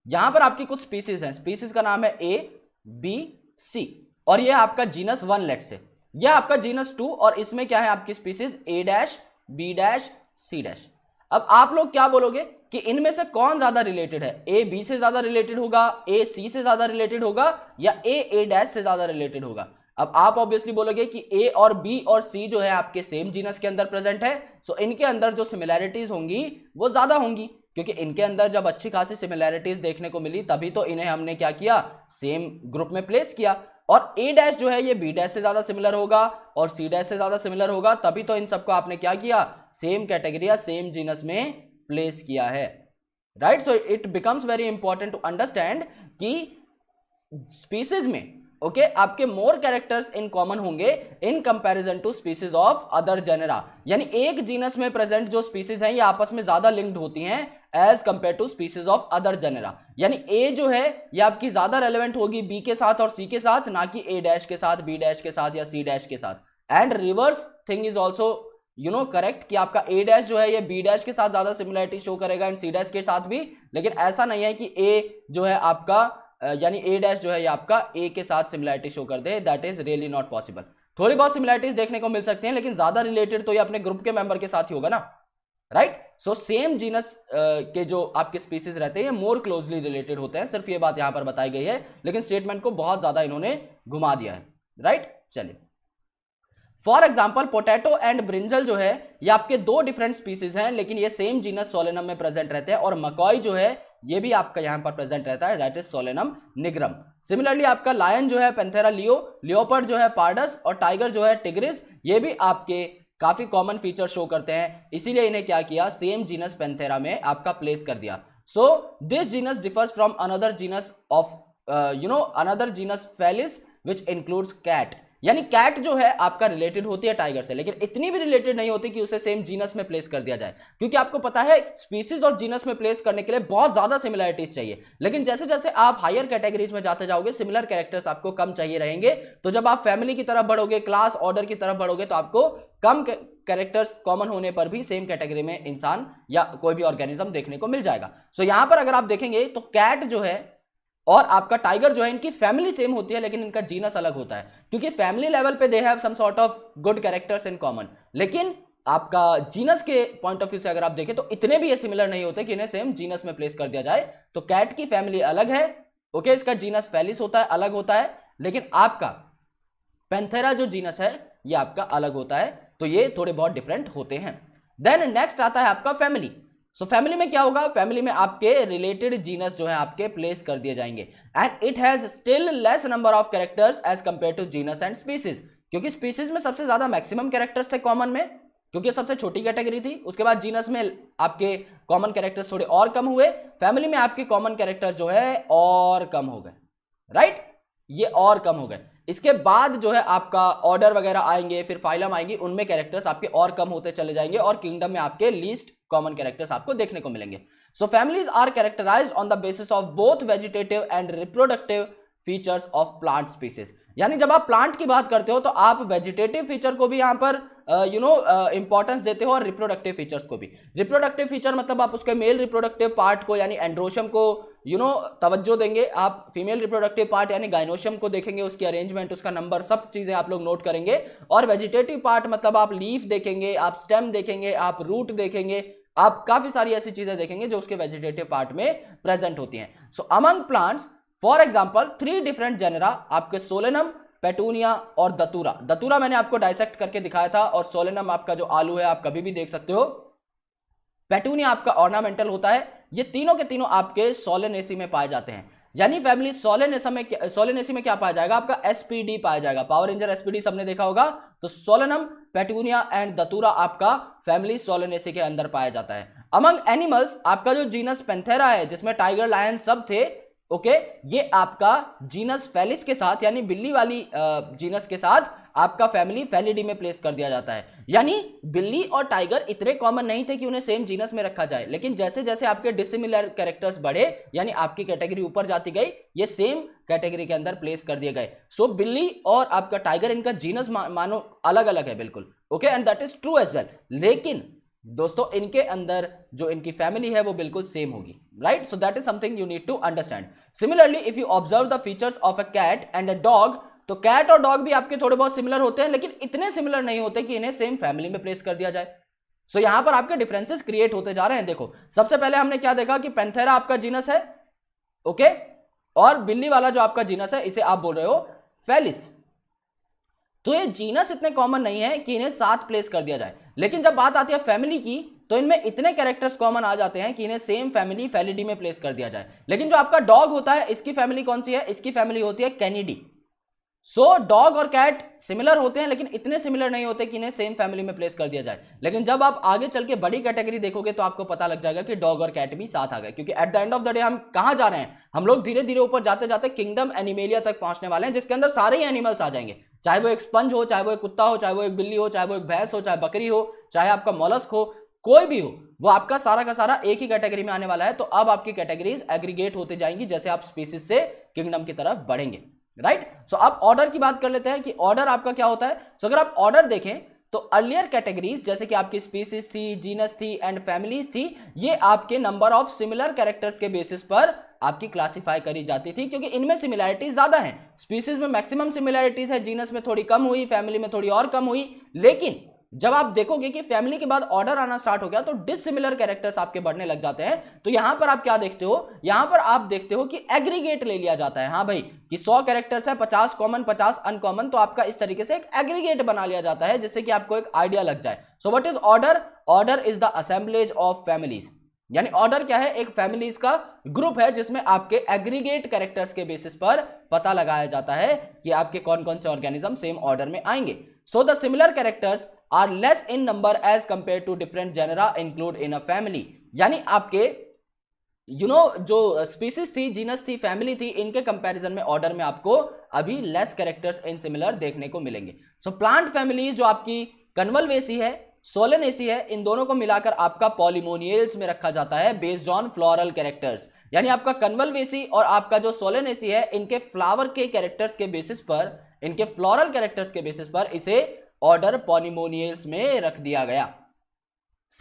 यहां पर आपकी कुछ स्पीसीज हैं, स्पीसीज का नाम है ए, बी, सी, और ये आपका जीनस 1 लेट से, यह आपका जीनस 2, और इसमें क्या है आपकी species a dash, b dash, c dash. अब आप लोग क्या बोलोगे कि इनमें से कौन ज्यादा रिलेटेड है, ए बी से ज्यादा रिलेटेड होगा, ए सी से ज्यादा रिलेटेड होगा, या ए डैश से ज्यादा रिलेटेड होगा। अब आप ऑब्वियसली बोलोगे कि ए और बी और सी जो है आपके सेम जीनस के अंदर प्रेजेंट है, सो इनके अंदर जो सिमिलैरिटीज होंगी वो ज्यादा होंगी, क्योंकि इनके अंदर जब अच्छी खासी सिमिलैरिटीज देखने को मिली तभी तो इन्हें हमने क्या किया, सेम ग्रुप में प्लेस किया। और ए डैश जो है ये बी डैश से ज्यादा सिमिलर होगा और सी डैश से ज्यादा सिमिलर होगा, तभी तो इन सबको आपने क्या किया, सेम कैटेगरी या सेम जीनस में प्लेस किया है, right. So it becomes very important to understand कि स्पीसीज में ओके आपके मोर कैरेक्टर्स इन कॉमन होंगे in comparison to species of other genera, यानी एक जीनस में प्रेजेंट जो स्पीसीज हैं ये आपस में ज्यादा लिंक्ड होती हैं as compare to species of other genera, यानी ए जो है ये आपकी ज्यादा रेलेवेंट होगी बी के साथ और सी के साथ, ना कि ए डैश के साथ, बी डैश के साथ या सी डैश के साथ। And reverse thing is also correct कि आपका ए डैश जो है ये बी डैश के साथ ज्यादा सिमिलरिटी शो करेगा एंड सी डैश के साथ भी, लेकिन ऐसा नहीं है कि ए जो है आपका यानी ए डैश जो है ये आपका ए के साथ सिमिलरिटी शो कर दे, that is really not possible. थोड़ी बहुत सिमिलरिटीज देखने को मिल सकती हैं, लेकिन ज्यादा रिलेटेड तो ये अपने ग्रुप के मेंबर के साथ ही होगा ना, राइट। सो सेम जीनस के जो आपके स्पीसीज रहते हैं मोर क्लोजली रिलेटेड होते हैं, सिर्फ ये बात यहां पर बताई गई है, लेकिन स्टेटमेंट को बहुत ज्यादा इन्होंने घुमा दिया है, राइट। चलिए for example potato and brinjal जो है ये आपके दो डिफरेंट स्पीसीज हैं, लेकिन ये सेम जीनस सोलेनम में प्रेजेंट रहते हैं, और मकॉय जो है ये भी आपका यहां पर प्रेजेंट रहता है, that is Solanum nigrum. Similarly आपका लायन जो है पैंथेरा लियो, लियोपर्ड जो है पार्डस, और टाइगर जो है टिग्रिस, ये भी आपके काफी कॉमन फीचर शो करते हैं, इसीलिए इन्हें क्या किया, सेम जीनस पैंथेरा में आपका प्लेस कर दिया। So this genus differs from another genus of another genus Felis which includes cat, यानी कैट जो है आपका रिलेटेड होती है टाइगर से, लेकिन इतनी भी रिलेटेड नहीं होती कि उसे सेम जीनस में प्लेस कर दिया जाए, क्योंकि आपको पता है स्पीसीज और जीनस में प्लेस करने के लिए बहुत ज्यादा सिमिलरिटीज चाहिए, लेकिन जैसे जैसे आप हायर कैटेगरीज में जाते जाओगे सिमिलर कैरेक्टर्स आपको कम चाहिए रहेंगे। तो जब आप फैमिली की तरफ बढ़ोगे, क्लास ऑर्डर की तरफ बढ़ोगे, तो आपको कम कैरेक्टर्स कॉमन होने पर भी सेम कैटेगरी में इंसान या कोई भी ऑर्गेनिज्म देखने को मिल जाएगा। सो यहां पर अगर आप देखेंगे तो कैट जो है और आपका टाइगर जो है इनकी फैमिली सेम होती है, लेकिन इनका जीनस अलग होता है, क्योंकि फैमिली लेवल पे they have some sort of good characters in common, लेकिन आपका जीनस के पॉइंट ऑफ व्यू से अगर आप देखें तो इतने भी ये सिमिलर नहीं होते कि इन्हें सेम जीनस में प्लेस कर दिया जाए। तो कैट की फैमिली अलग है, ओके, इसका जीनस फेलिस होता है, अलग होता है, लेकिन आपका पैंथेरा जो जीनस है ये आपका अलग होता है, तो ये थोड़े बहुत डिफरेंट होते हैं। देन नेक्स्ट आता है आपका फैमिली। सो फैमिली में क्या होगा, फैमिली में आपके रिलेटेड जीनस जो है आपके प्लेस कर दिए जाएंगे, and it has still less number of characters as compare to genus and species, क्योंकि स्पीसीज में सबसे ज्यादा मैक्सिमम कैरेक्टर्स थे कॉमन में, क्योंकि सबसे छोटी कैटेगरी थी, उसके बाद जीनस में आपके कॉमन कैरेक्टर्स थोड़े और कम हुए, फैमिली में आपके कॉमन कैरेक्टर्स जो है और कम हो गए, राइट, ये और कम हो गए। इसके बाद जो है आपका ऑर्डर वगैरह आएंगे, फिर फाइलम आएंगी, उनमें कैरेक्टर्स आपके और कम होते चले जाएंगे, और किंगडम में आपके लीस्ट कॉमन कैरेक्टर्स आपको देखने को मिलेंगे। So families are characterized on the basis of both vegetative and reproductive features of plant species, यानी जब आप प्लांट की बात करते हो तो आप वेजिटेटिव फीचर को भी यहां पर इंपॉर्टेंस देते हो, और रिप्रोडक्टिव फीचर्स को भी। रिप्रोडक्टिव फीचर मतलब आप उसके मेल रिप्रोडक्टिव पार्ट को यानी एंड्रोशम को तवज्जो देंगे, आप फीमेल रिप्रोडक्टिव पार्ट यानी गाइनोशम को देखेंगे, उसकी अरेंजमेंट, उसका नंबर, सब चीजें आप लोग नोट करेंगे। और वेजिटेटिव पार्ट मतलब आप लीफ देखेंगे, आप स्टेम देखेंगे, आप रूट देखेंगे, आप काफी सारी ऐसी चीजें देखेंगे जो उसके वेजिटेटिव पार्ट में प्रेजेंट होती हैं। सो among plants for example 3 different genera आपके सोलेनम, पेटूनिया और दतूरा। दतूरा मैंने आपको डाइसेक्ट करके दिखाया था, और सोलेनम आपका जो आलू है आप कभी भी देख सकते हो, पेटूनिया आपका ऑर्नामेंटल होता है। ये तीनों के तीनों आपके सोलेनेसी में पाए जाते हैं, यानी फैमिली सोलेनेसी में क्या पाया जाएगा, आपका एसपीडी पाया जाएगा। पावर रेंजर एसपीडी सबने देखा होगा, तो सोलेनम, पेटूनिया एंड दतूरा आपका फैमिली सोलेनेसी के अंदर पाया जाता है। अमंग एनिमल्स आपका जो जीनस पैंथेरा है जिसमें टाइगर, लायन सब थे, ओके, ये आपका जीनस फेलिस के साथ यानी बिल्ली वाली जीनस के साथ आपका फैमिली फेलिडी में प्लेस कर दिया जाता है। यानी बिल्ली और टाइगर इतने कॉमन नहीं थे कि उन्हें सेम जीनस में रखा जाए, लेकिन जैसे जैसे आपके डिसिमिलर कैरेक्टर्स बढ़े यानी आपकी कैटेगरी ऊपर जाती गई, ये सेम कैटेगरी के अंदर प्लेस कर दिए गए। सो बिल्ली और आपका टाइगर, इनका जीनस मानो अलग अलग है बिल्कुल, okay, and that is true as well, लेकिन दोस्तों इनके अंदर जो इनकी फैमिली है वो बिल्कुल सेम होगी, right. So that is something you need to understand. Similarly if you observe the features of a cat and a dog, तो कैट और डॉग भी आपके थोड़े बहुत सिमिलर होते हैं, लेकिन इतने सिमिलर नहीं होते कि इन्हें सेम फैमिली में प्लेस कर दिया जाए। सो यहां पर आपके डिफरेंसेस क्रिएट होते जा रहे हैं। देखो सबसे पहले हमने क्या देखा कि पैंथेरा आपका जीनस है, ओके, और बिल्ली वाला जो आपका जीनस है इसे आप बोल रहे हो फेलिस। तो ये जीनस इतने कॉमन नहीं है कि इन्हें साथ प्लेस कर दिया जाए, लेकिन जब बात आती है फैमिली की तो इनमें इतने कैरेक्टर्स कॉमन आ जाते हैं कि इन्हें सेम फैमिली फेलिडी में प्लेस कर दिया जाए। लेकिन जो आपका डॉग होता है इसकी फैमिली कौन सी है, इसकी फैमिली होती है कैनिडी। सो डॉग और कैट सिमिलर होते हैं, लेकिन इतने सिमिलर नहीं होते कि इन्हें सेम फैमिली में प्लेस कर दिया जाए। लेकिन जब आप आगे चल के बड़ी कैटेगरी देखोगे तो आपको पता लग जाएगा कि डॉग और कैट भी साथ आ गए, क्योंकि at the end of the day हम कहां जा रहे हैं, हम लोग धीरे धीरे ऊपर जाते जाते किंगडम एनिमेलिया तक पहुंचने वाले हैं, जिसके अंदर सारे ही एनिमल्स आ जाएंगे, चाहे वो एक स्पंज हो, चाहे वो एक कुत्ता हो, चाहे वो एक बिल्ली हो, चाहे वो एक भैंस हो, चाहे बकरी हो, चाहे आपका मोलस्क हो, कोई भी हो, वो आपका सारा का सारा एक ही कैटेगरी में आने वाला है। तो अब आपकी कैटेगरीज एग्रीगेट होते जाएंगी जैसे आप स्पीसीज से किंगडम की तरफ बढ़ेंगे, राइट। सो अब ऑर्डर की बात कर लेते हैं कि ऑर्डर आपका क्या होता है। सो अगर आप ऑर्डर देखें तो अर्लियर कैटेगरीज जैसे कि आपकी स्पीसीज थी, जीनस थी एंड फैमिलीज थी, ये आपके नंबर ऑफ सिमिलर कैरेक्टर्स के बेसिस पर आपकी क्लासिफाई करी जाती थी, क्योंकि इनमें सिमिलैरिटीज ज्यादा हैं। स्पीसीज में मैक्सिमम सिमिलैरिटीज है, जीनस में थोड़ी कम हुई, फैमिली में थोड़ी और कम हुई। लेकिन जब आप देखोगे कि फैमिली के बाद ऑर्डर आना स्टार्ट हो गया तो डिसिमिलर कैरेक्टर्स आपके बढ़ने लग जाते हैं। तो यहां पर आप क्या देखते हो, यहां पर आप देखते हो कि एग्रीगेट ले लिया जाता है। हाँ भाई, कि 100 कैरेक्टर्स है, 50 कॉमन 50 अनकॉमन, तो आपका इस तरीके से एक एग्रीगेट बना लिया जाता है जिससे कि आपको एक आइडिया लग जाए। So what is order? Order is the assemblage of families. यानी ऑर्डर क्या है? एक फैमिलीज का ग्रुप है जिसमें आपके एग्रीगेट कैरेक्टर्स के बेसिस पर पता लगाया जाता है कि आपके कौन कौन से ऑर्गेनिज्म सेम ऑर्डर में आएंगे। So the similar characters are less in number as compare to different genera include in a family. यानी आपके जो स्पीसीज थी, जीनस थी, फैमिली थी, इनके कंपैरिजन में ऑर्डर में आपको अभी लेस कैरेक्टर्स इन सिमिलर देखने को मिलेंगे। सो प्लांट फैमिलीज जो आपकी कन्वल्वेसी है, सोलेनेसी है, इन दोनों को मिलाकर आपका पॉलीमोनियल्स में रखा जाता है बेस्ड ऑन फ्लोरल कैरेक्टर्स। यानी आपका कन्वल्वेसी और आपका जो सोलेनेसी है, इनके फ्लावर के कैरेक्टर्स के बेसिस पर, इनके फ्लोरल कैरेक्टर्स के बेसिस पर इसे ऑर्डर पॉलीमोनियल्स में रख दिया गया।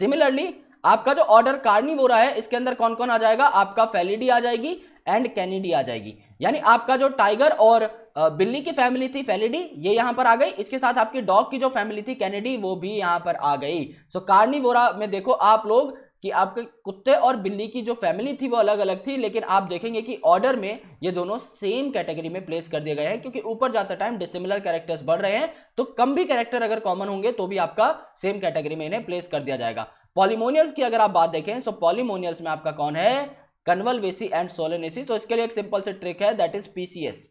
सिमिलरली आपका जो ऑर्डर कार्निवोरा है, इसके अंदर कौन कौन आ जाएगा? आपका फेलिडी आ जाएगी एंड कैनिडी आ जाएगी। यानी आपका जो टाइगर और बिल्ली की फैमिली थी फेलिडी, ये यहां पर आ गई। इसके साथ आपकी डॉग की जो फैमिली थी कैनिडी, वो भी यहां पर आ गई। सो कार्निवोरा में देखो आप लोग कि आपके कुत्ते और बिल्ली की जो फैमिली थी वो अलग अलग थी, लेकिन आप देखेंगे कि ऑर्डर में ये दोनों सेम कैटेगरी में प्लेस कर दिए गए हैं, क्योंकि ऊपर जाते टाइम डिसिमिलर कैरेक्टर्स बढ़ रहे हैं, तो कम भी कैरेक्टर अगर कॉमन होंगे तो भी आपका सेम कैटेगरी में इन्हें प्लेस कर दिया जाएगा। पॉलीमोनियल्स की अगर आप बात देखें, सो पॉलीमोनियल्स में आपका कौन है? Convolvulaceae and Solanaceae. तो इसके लिए एक सिंपल से ट्रिक है, that is PCS.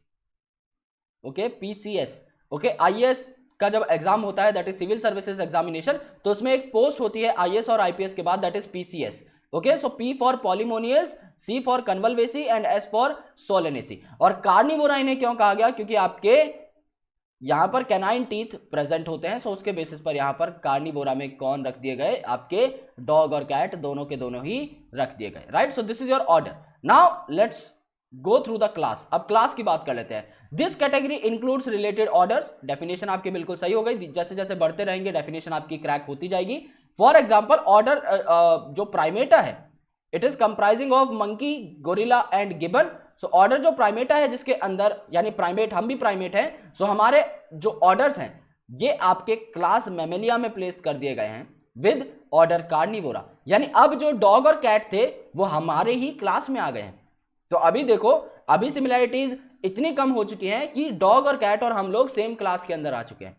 Okay, PCS. Okay, IAS का जब एग्जाम होता है, that is civil services examination, तो उसमें एक पोस्ट होती है आईएएस और आईपीएस के बाद, that is PCS. Okay, so P for Polemoniales, C for Convolvulaceae and S for Solanaceae. और कार्निवोरा इन्हें क्यों कहा गया? क्योंकि आपके यहां पर कैनाइन टीथ प्रेजेंट होते हैं, सो उसके बेसिस पर यहां पर कार्निवोरा में कौन रख दिए गए? आपके डॉग और कैट दोनों के दोनों ही रख दिए गए, right. So this is your order. Now let's go through the class. अब क्लास की बात कर लेते हैं। This category includes related orders. Definition आपकी बिल्कुल सही हो गई, जैसे जैसे बढ़ते रहेंगे डेफिनेशन आपकी क्रैक होती जाएगी। फॉर एग्जाम्पल, ऑर्डर जो प्राइमेटा है, it is comprising of monkey, gorilla and gibbon. So order जो प्राइमेटा है, जिसके अंदर, यानी प्राइमेट, हम भी प्राइमेट हैं, सो हमारे जो ऑर्डर्स हैं ये आपके क्लास मैमेलिया में प्लेस कर दिए गए हैं विद ऑर्डर कार्निवोरा। यानी अब जो डॉग और कैट थे वो हमारे ही क्लास में आ गए हैं। तो अभी देखो, अभी सिमिलैरिटीज इतनी कम हो चुकी हैं कि डॉग और कैट और हम लोग सेम क्लास के अंदर आ चुके हैं,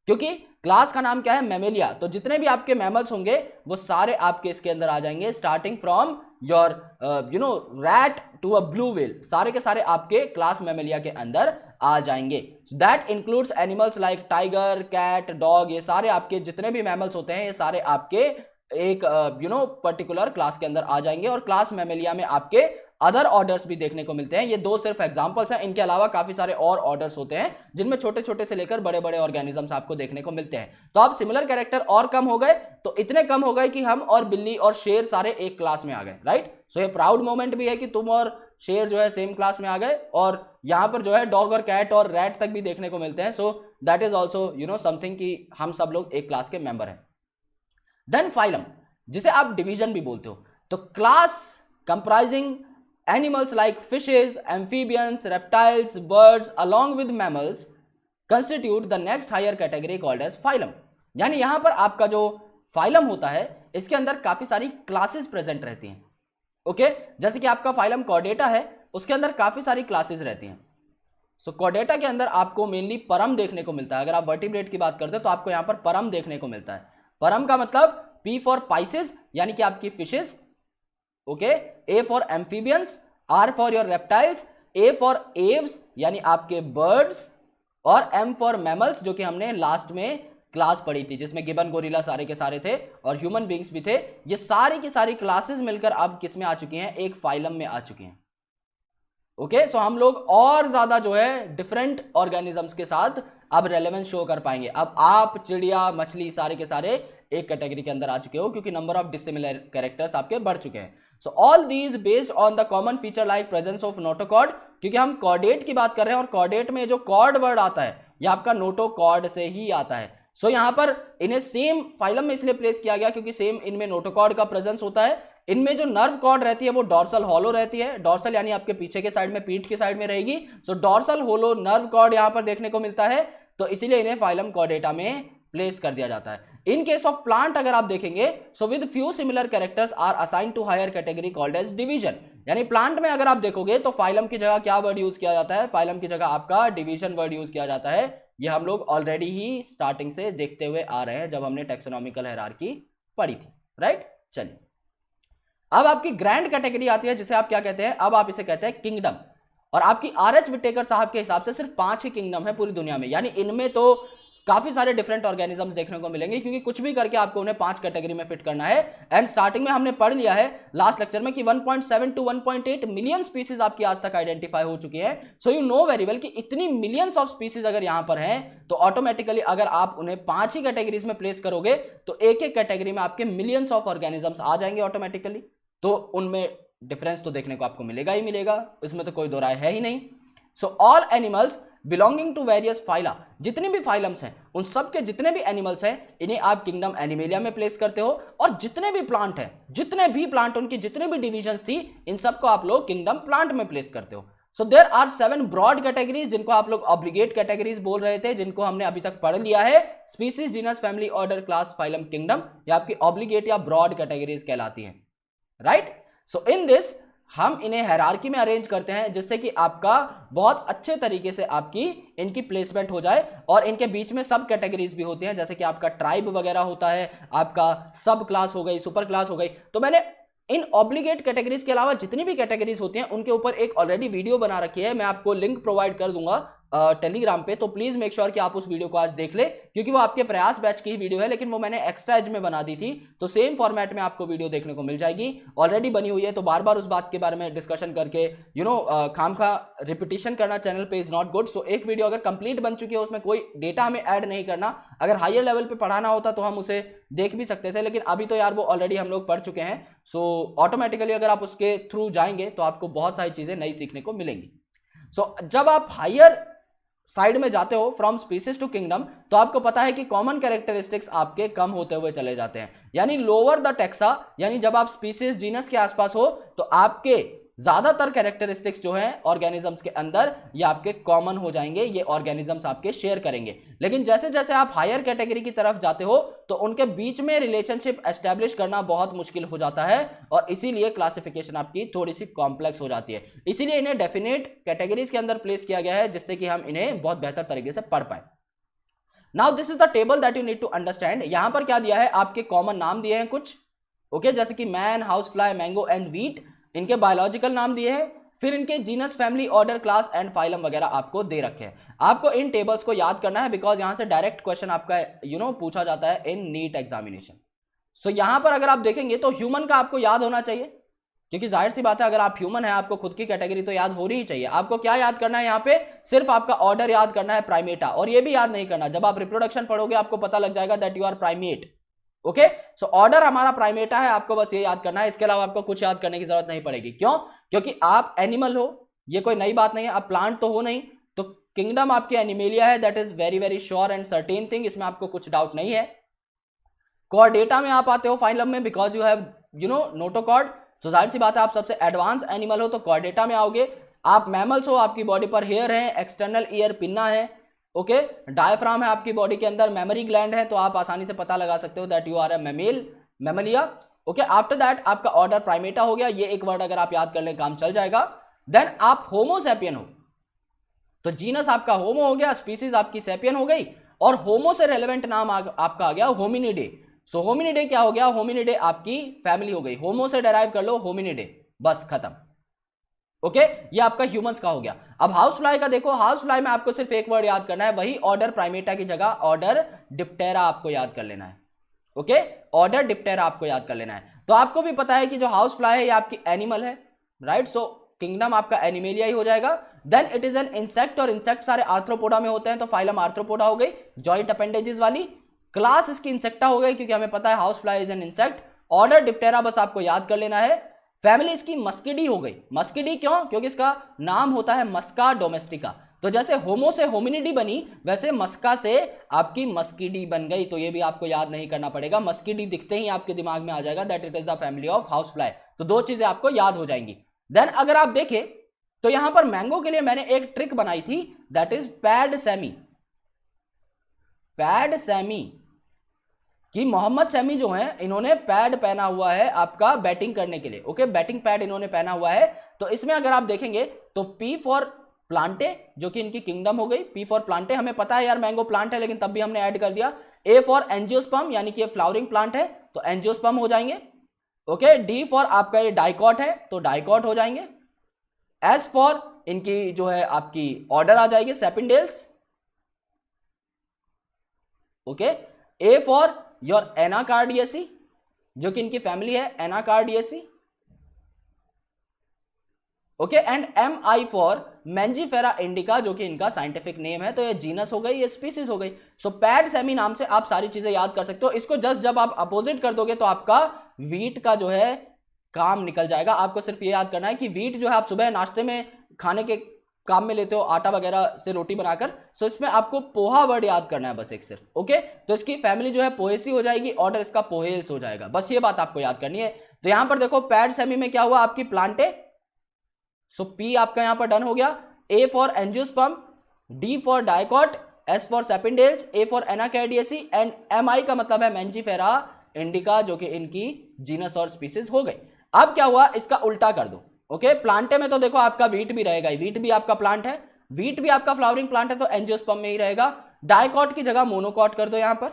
क्योंकि क्लास का नाम क्या है? मैमेलिया। तो जितने भी आपके मैमल्स होंगे वो सारे आपके इसके अंदर आ जाएंगे, starting from your rat to a blue whale, सारे के सारे आपके क्लास मैमेलिया के अंदर आ जाएंगे। That includes animals like tiger, cat, dog, ये सारे आपके जितने भी मैमल्स होते हैं ये सारे आपके एक पर्टिकुलर क्लास के अंदर आ जाएंगे। और क्लास मैमेलिया में आपके अदर ऑर्डर्स भी देखने को मिलते हैं। ये दो सिर्फ एग्जांपल्स हैं, इनके अलावा काफी सारे और ऑर्डर्स होते हैं जिनमें छोटे छोटे से लेकर बड़े बड़े ऑर्गेनिजम्स आपको देखने को मिलते हैं। तो अब सिमिलर कैरेक्टर और कम हो गए, तो इतने कम हो गए कि हम और बिल्ली और शेर सारे एक क्लास में आ गए, राइट। सो ये प्राउड मोमेंट भी है कि तुम और शेर जो है सेम क्लास में आ गए, और यहां पर जो है डॉग और कैट और रैट तक भी देखने को मिलते हैं। सो दैट इज ऑल्सो समथिंग कि हम सब लोग एक क्लास के मेंबर हैं। देन फाइलम, जिसे आप डिवीजन भी बोलते हो। तो class comprising animals like fishes, amphibians, reptiles, birds along with mammals constitute the next higher category called as phylum। यानी यहां पर आपका जो फाइलम होता है इसके अंदर काफी सारी क्लासेस प्रेजेंट रहती हैं। ओके, जैसे कि आपका फाइलम कॉर्डेटा है, उसके अंदर काफी सारी क्लासेस रहती हैं। सो कॉर्डेटा के अंदर आपको मेनली परम देखने को मिलता है। अगर आप वर्टिब्रेट की बात करते हैं तो आपको यहां पर परम देखने को मिलता है। परम का मतलब पी फॉर पाइसेस, यानी कि आपकी fishes, okay, A for amphibians, R for your reptiles, A for Aves यानी आपके बर्ड्स, और एम फॉर मैमल्स, जो कि हमने लास्ट में क्लास पढ़ी थी जिसमें गिबन, गोरिल्ला सारे के सारे थे और ह्यूमन बींग्स भी थे। ये सारी की सारी क्लासेस मिलकर अब किस में आ चुकी हैं? एक फाइलम में आ चुकी हैं। ओके, सो हम लोग और ज्यादा जो है डिफरेंट ऑर्गेनिजम्स के साथ अब रेलेवेंस शो कर पाएंगे। अब आप, चिड़िया, मछली सारे के सारे एक कैटेगरी के अंदर आ चुके हो, क्योंकि नंबर ऑफ डिसिमिलर कैरेक्टर्स आपके बढ़ चुके हैं। So all these based on the common feature like presence of notochord, क्योंकि हम कॉर्डेट की बात कर रहे हैं और कॉर्डेट में जो कॉर्ड वर्ड आता है ये आपका नोटोकॉर्ड से ही आता है। सो यहाँ पर इन्हें सेम फाइलम में इसलिए प्लेस किया गया क्योंकि सेम इनमें नोटोकॉर्ड का प्रेजेंस होता है। इनमें जो नर्व कॉर्ड रहती है वो डॉर्सल हॉलो रहती है, डॉर्सल यानी आपके पीछे के साइड में, पीठ के साइड में रहेगी। सो डॉर्सल होलो नर्व कॉर्ड यहाँ पर देखने को मिलता है, तो इसीलिए इन्हें फाइलम कॉर्डेटा में प्लेस कर दिया जाता है। इन केस ऑफ प्लांट अगर आप देखेंगे, so with few similar characters are assigned to higher category called as division. यानी प्लांट में अगर आप देखोगे तो फाइलम की जगह क्या वर्ड यूज किया जाता है, फाइलम की जगह आपका डिवीजन वर्ड यूज किया जाता है। ये हम लोग ऑलरेडी ही स्टार्टिंग से देखते हुए आ रहे हैं जब हमने टेक्सोनॉमिकल हायरार्की पढ़ी थी, राइट। चलिए अब आपकी ग्रैंड कैटेगरी आती है जिसे आप क्या कहते हैं, अब आप इसे कहते हैं किंगडम। और आपकी आर.एच. विटेकर साहब के हिसाब से सिर्फ 5 ही किंगडम है पूरी दुनिया में, यानी इनमें तो काफी सारे डिफरेंट ऑर्गेनिजम्स देखने को मिलेंगे क्योंकि कुछ भी करके आपको उन्हें 5 कैटेगरी में फिट करना है। एंड स्टार्टिंग में हमने पढ़ लिया है लास्ट लेक्चर में कि 1.7 टू 1.8 मिलियन स्पीसीज आपकी आज तक आइडेंटिफाई हो चुकी है। So you know very well कि इतनी मिलियंस ऑफ स्पीसीज अगर यहां पर हैं तो ऑटोमेटिकली अगर आप उन्हें 5 ही कैटेगरीज में प्लेस करोगे तो एक एक कैटेगरी में आपके मिलियंस ऑफ ऑर्गेनिजम्स आ जाएंगे ऑटोमेटिकली। तो उनमें डिफरेंस तो देखने को आपको मिलेगा ही मिलेगा, इसमें तो कोई दो राय है ही नहीं। So all animals belonging to various phyla, जितने भी फाइलम्स हैं उन सब के जितने भी एनिमल्स हैं इन्हें आप किंगडम एनिमेलिया में प्लेस करते हो। और जितने भी प्लांट हैं, जितने भी प्लांट उनकी जितने भी डिविजन्स थी, इन सबको आप लोग किंगडम प्लांट में प्लेस करते हो। So there are 7 broad categories जिनको आप लोग ऑब्लिगेट कैटेगरीज बोल रहे थे, जिनको हमने अभी तक पढ़ लिया है। Species, genus, family, order, class, phylum, kingdom, ये आपकी ऑब्लिगेट या ब्रॉड कैटेगरीज कहलाती हैं, राइट। सो इन दिस हम इन्हें हायरार्की में अरेंज करते हैं जिससे कि आपका बहुत अच्छे तरीके से आपकी इनकी प्लेसमेंट हो जाए। और इनके बीच में सब कैटेगरीज भी होती हैं, जैसे कि आपका ट्राइब वगैरह होता है, आपका सब क्लास हो गई, सुपर क्लास हो गई। तो मैंने इन ऑब्लिगेट कैटेगरीज के अलावा जितनी भी कैटेगरीज होती हैं उनके ऊपर एक ऑलरेडी वीडियो बना रखी है, मैं आपको लिंक प्रोवाइड कर दूंगा टेलीग्राम पे। तो प्लीज मेक श्योर कि आप उस वीडियो को आज देख ले क्योंकि वो आपके प्रयास बैच की ही वीडियो है, लेकिन वो मैंने एक्स्ट्रा एज में बना दी थी। तो सेम फॉर्मेट में आपको वीडियो देखने को मिल जाएगी, ऑलरेडी बनी हुई है। तो बार बार उस बात के बारे में डिस्कशन करके खामखा रिपीटिशन करना चैनल पे इज नॉट गुड। सो एक वीडियो अगर कंप्लीट बन चुकी है, उसमें कोई डेटा हमें ऐड नहीं करना। अगर हायर लेवल पे पढ़ाना होता तो हम उसे देख भी सकते थे, लेकिन अभी तो यार वो ऑलरेडी हम लोग पढ़ चुके हैं। सो ऑटोमेटिकली अगर आप उसके थ्रू जाएंगे तो आपको बहुत सारी चीजें नई सीखने को मिलेंगी। सो जब आप हायर साइड में जाते हो फ्रॉम स्पीसीज टू किंगडम, तो आपको पता है कि कॉमन कैरेक्टरिस्टिक्स आपके कम होते हुए चले जाते हैं। यानी लोअर द टेक्सा, यानी जब आप स्पीसीज जीनस के आसपास हो तो आपके ज्यादातर कैरेक्टरिस्टिक्स जो हैं ऑर्गेनिजम्स के अंदर ये आपके कॉमन हो जाएंगे, ये ऑर्गेनिजम्स आपके शेयर करेंगे। लेकिन जैसे जैसे आप हायर कैटेगरी की तरफ जाते हो तो उनके बीच में रिलेशनशिप एस्टेब्लिश करना बहुत मुश्किल हो जाता है और इसीलिए क्लासिफिकेशन आपकी थोड़ी सी कॉम्प्लेक्स हो जाती है। इसीलिए इन्हें डेफिनेट कैटेगरीज के अंदर प्लेस किया गया है जिससे कि हम इन्हें बहुत बेहतर तरीके से पढ़ पाए। Now this is the table that you need to understand. यहां पर क्या दिया है, आपके कॉमन नाम दिए हैं कुछ, ओके, जैसे कि man, house fly, mango and wheat, इनके बायोलॉजिकल नाम दिए हैं। फिर इनके genus, family, order, class and phylum वगैरह आपको दे रखे हैं। आपको इन टेबल्स को याद करना है बिकॉज यहां से डायरेक्ट क्वेश्चन आपका पूछा जाता है इन नीट एग्जामिनेशन। सो यहां पर अगर आप देखेंगे तो ह्यूमन का आपको याद होना चाहिए क्योंकि जाहिर सी बात है अगर आप ह्यूमन है आपको खुद की कैटेगरी तो याद हो रही ही चाहिए। आपको क्या याद करना है, यहाँ पे सिर्फ आपका ऑर्डर याद करना है, प्राइमेटा। और ये भी याद नहीं करना, जब आप रिप्रोडक्शन पढ़ोगे आपको पता लग जाएगा that you are primate, okay. So order हमारा प्राइमेटा है, आपको बस ये याद करना है, इसके अलावा आपको कुछ याद करने की जरूरत नहीं पड़ेगी। क्यों? क्योंकि आप एनिमल हो, ये कोई नई बात नहीं है, आप प्लांट तो हो नहीं। तो किंगडम आपकी एनिमेलिया है, that is very very sure and certain thing, इसमें आपको कुछ डाउट नहीं है। कॉर्डेटा में आप आते हो फाइलम में बिकॉज यू हैव नोटोकॉर्ड। तो जाहिर सी बात है आप सबसे एडवांस एनिमल हो तो कॉर्डेटा में आओगे। आप मैमल्स हो, आपकी बॉडी पर हेयर है, एक्सटर्नल ईयर पिन्ना है, ओके, डायफ्राम है आपकी बॉडी के अंदर, मेमोरी ग्लैंड है, तो आप आसानी से पता लगा सकते हो that you are a Mammalia, okay. After that आपका ऑर्डर प्राइमेटा हो गया, ये एक वर्ड अगर आप याद कर ले काम चल जाएगा। देन आप होमोसैपियन हो, तो जीनस आपका होमो हो गया, स्पीसीज आपकी सैपियन हो गई, और होमो से रेलेवेंट नाम आपका आ गया होमिनिडे। सो होमिनिडे क्या हो गया, होमिनिडे आपकी फैमिली हो गई, होमो से डेराइव कर लो होमिनिडे, बस खत्म, ओके। ये आपका ह्यूमंस का हो गया। अब हाउस फ्लाई का देखो, हाउस फ्लाई में आपको सिर्फ एक वर्ड याद करना है, वही ऑर्डर प्राइमेटा की जगह ऑर्डर डिप्टेरा आपको याद कर लेना है, ओके, ऑर्डर डिप्टेरा आपको याद कर लेना है। तो आपको भी पता है कि जो हाउस फ्लाई है ये आपकी एनिमल है, राइट। सो किंगडम आपका एनिमेलिया ही हो जाएगा। Then it is an insect, और इंसेक्ट सारे आर्थ्रोपोडा में होते हैं, तो फाइलम आर्थ्रोपोडा हो गई, जॉइंट अपेंडेजेस वाली। क्लास इसकी इंसेक्टा हो गई क्योंकि हमें पता है house fly is an insect. Order Diptera बस आपको याद कर लेना है। फैमिली इसकी मस्किडी हो गई, मस्किडी क्यों? क्योंकि इसका नाम होता है मस्का डोमेस्टिका। तो जैसे होमो से होमिनिडी बनी वैसे मस्का से आपकी मस्कीडी बन गई। तो ये भी आपको याद नहीं करना पड़ेगा, मस्कीडी दिखते ही आपके दिमाग में आ जाएगा that it is the family of house fly. तो दो चीजें आपको याद हो जाएंगी। देन अगर आप देखें तो यहां पर मैंगो के लिए मैंने एक ट्रिक बनाई थी that is pad Sammy. Pad Sammy कि मोहम्मद शमी जो है इन्होंने पैड पहना हुआ है आपका बैटिंग करने के लिए। ओके, बैटिंग पैड इन्होंने पहना हुआ है। तो इसमें अगर आप देखेंगे तो पी फॉर प्लांटे जो कि इनकी किंगडम हो गई। पी फॉर प्लांटे, हमें पता है यार मैंगो प्लांट है लेकिन तब भी हमने ऐड कर दिया। ए फॉर एंजियोस्पर्म यानी कि ये फ्लावरिंग प्लांट है तो एंजियोस्पर्म हो जाएंगे। ओके, डी फॉर आपका ये डाइकॉट है तो डाइकॉट हो जाएंगे। एस फॉर इनकी जो है आपकी ऑर्डर आ जाएगी Sapindales. Okay, A for your Anacardiaceae जो कि इनकी फैमिली है Anacardiaceae. Okay, and M I for Mangifera indica जो कि इनका साइंटिफिक नेम है। तो ये जीनस हो गई, ये स्पीसीज हो गई। सो पैड सेमी नाम से आप सारी चीजें याद कर सकते हो। इसको जस्ट जब आप अपोजिट कर दोगे तो आपका वीट का जो है काम निकल जाएगा। आपको सिर्फ ये याद करना है कि वीट जो है आप सुबह नाश्ते में खाने के काम में लेते हो आटा वगैरह से रोटी बनाकर। सो इसमें आपको पोहा वर्ड याद करना है बस एक सिर्फ। ओके, तो इसकी फैमिली जो है पोएसी हो जाएगी, ऑर्डर इसका पोहेल्स हो जाएगा। बस ये बात आपको याद करनी है। तो यहां पर देखो पैड सेमी में क्या हुआ आपकी प्लांटे। सो पी आपका यहां पर डन हो गया। A for angiosperm, D for dicot, S for Sapindales, A for Anacardiaceae and M I का मतलब है मैंजीफेरा इंडिका जो कि इनकी जीनस और स्पीसीज हो गई। अब क्या हुआ, इसका उल्टा कर दो। ओके, प्लांटे में तो देखो आपका वीट भी रहेगा, वीट भी आपका प्लांट है, वीट भी आपका फ्लावरिंग प्लांट है तो एंजियोस्पर्म में ही रहेगा। डाइकॉट की जगह मोनोकॉट कर दो यहां पर।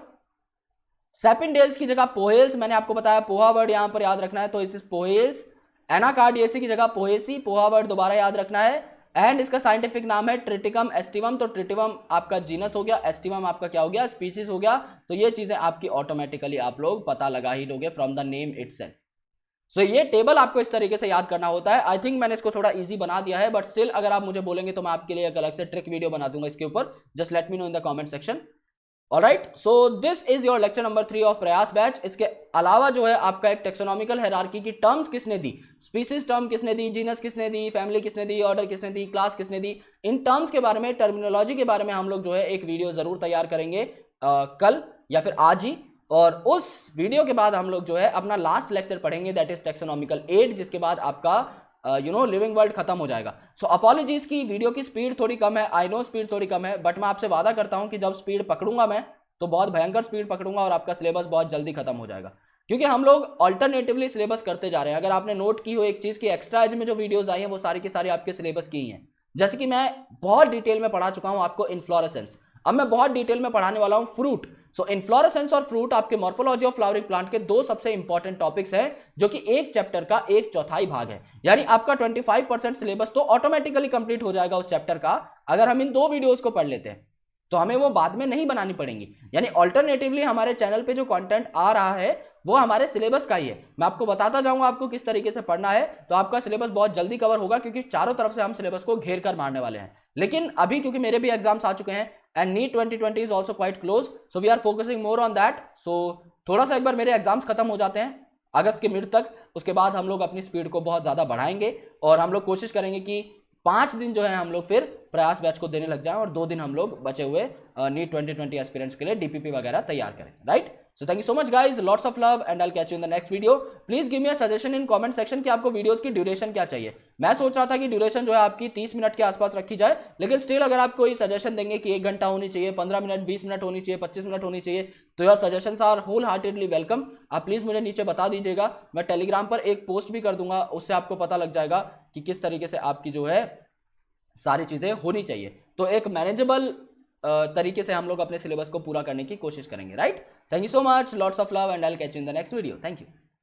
सेपिनडेल्स की जगह पोहेल्स, मैंने आपको बताया पोहा वर्ड यहां पर याद रखना है तो इस पोहेल्स। एनाकार्डियेसी की जगह पोएसी, पोहा वर्ड दोबारा याद रखना है। एंड इसका साइंटिफिक नाम है ट्रिटिकम एस्टिवम। तो ट्रिटिकम आपका जीनस हो गया, एस्टिवम आपका क्या हो गया स्पीसीज हो गया। तो ये चीजें आपकी ऑटोमेटिकली आप लोग पता लगा ही लोगे फ्रॉम द नेम इटसेल्फ। सो ये टेबल आपको इस तरीके से याद करना होता है। आई थिंक मैंने इसको थोड़ा इजी बना दिया है, बट स्टिल अगर आप मुझे बोलेंगे तो मैं आपके लिए एक अलग से ट्रिक वीडियो बना दूंगा इसके ऊपर। Just let me know in the comment section. Alright, so this is your lecture number 3 of प्रयास बैच। इसके अलावा जो है आपका एक टेक्सोनॉमिकल हायरार्की की टर्म्स किसने दी, स्पीसीज टर्म किसने दी, जीनस किसने दी, फैमिली किसने दी, ऑर्डर किसने दी, क्लास किसने दी, इन टर्म्स के बारे में, टर्मिनोलॉजी के बारे में हम लोग जो है एक वीडियो जरूर तैयार करेंगे कल या फिर आज ही। और उस वीडियो के बाद हम लोग जो है अपना लास्ट लेक्चर पढ़ेंगे दैट इज टेक्सोनॉमिकल 8, जिसके बाद आपका लिविंग वर्ल्ड खत्म हो जाएगा। सो अपॉलॉजीज की वीडियो की स्पीड थोड़ी कम है, आई नो स्पीड थोड़ी कम है, बट मैं आपसे वादा करता हूं कि जब स्पीड पकड़ूंगा मैं तो बहुत भयंकर स्पीड पकड़ूंगा और आपका सिलेबस बहुत जल्दी खत्म हो जाएगा। क्योंकि हम लोग ऑल्टरनेटिवली सिलेबस करते जा रहे हैं। अगर आपने नोट की हो एक चीज की, एक्स्ट्रा एज में जो वीडियोस आई हैं वो सारी की सारी आपके सिलेबस की ही हैं। जैसे कि मैं बहुत डिटेल में पढ़ा चुका हूं आपको इन्फ्लोरेसेंस, अब मैं बहुत डिटेल में पढ़ाने वाला हूं फ्रूट। सो इन्फ्लोरेसेंस और फ्रूट आपके मॉर्फोलॉजी ऑफ फ्लावरिंग प्लांट के दो सबसे इंपॉर्टेंट टॉपिक्स हैं जो कि एक चैप्टर का 1/4 भाग है। यानी आपका 25% सिलेबस तो ऑटोमेटिकली कंप्लीट हो जाएगा उस चैप्टर का अगर हम इन दो वीडियोस को पढ़ लेते हैं, तो हमें वो बाद में नहीं बनानी पड़ेंगी। यानी ऑल्टरनेटिवली हमारे चैनल पे जो कंटेंट आ रहा है वो हमारे सिलेबस का ही है। मैं आपको बताता जाऊंगा आपको किस तरीके से पढ़ना है, तो आपका सिलेबस बहुत जल्दी कवर होगा क्योंकि चारों तरफ से हम सिलेबस को घेर कर मारने वाले हैं। लेकिन अभी क्योंकि मेरे भी एग्जाम्स आ चुके हैं and NEET 2020 is also quite close, so we are focusing more on that. So थोड़ा सा एक बार मेरे एग्जाम्स खत्म हो जाते हैं अगस्त के मिड तक, उसके बाद हम लोग अपनी स्पीड को बहुत ज्यादा बढ़ाएंगे और हम लोग कोशिश करेंगे कि 5 दिन जो है हम लोग फिर प्रयास बैच को देने लग जाएं और 2 दिन हम लोग बचे हुए नीट 2020 एस्पिरेंट्स के लिए डीपीपी वगैरह तैयार करें। Right, so thank you so much guys, lots of love and I will catch you in the next video. Please give me a suggestion in comment section कि आपको वीडियोस की ड्यूरेशन क्या चाहिए। मैं सोच रहा था कि ड्यूरेशन जो है आपकी 30 मिनट के आसपास रखी जाए, लेकिन स्टिल अगर आप कोई सजेशन देंगे कि 1 घंटा होनी चाहिए, 15 मिनट, 20 मिनट होनी चाहिए, 25 मिनट होनी चाहिए, तो your suggestions are wholeheartedly welcome. आप प्लीज मुझे नीचे बता दीजिएगा। मैं टेलीग्राम पर एक पोस्ट भी कर दूंगा, उससे आपको पता लग जाएगा कि किस तरीके से आपकी जो है सारी चीजें होनी चाहिए। तो एक मैनेजेबल तरीके से हम लोग अपने सिलेबस को पूरा करने की कोशिश करेंगे। Right, thank you so much, lots of love and I will catch you in the next video. Thank you.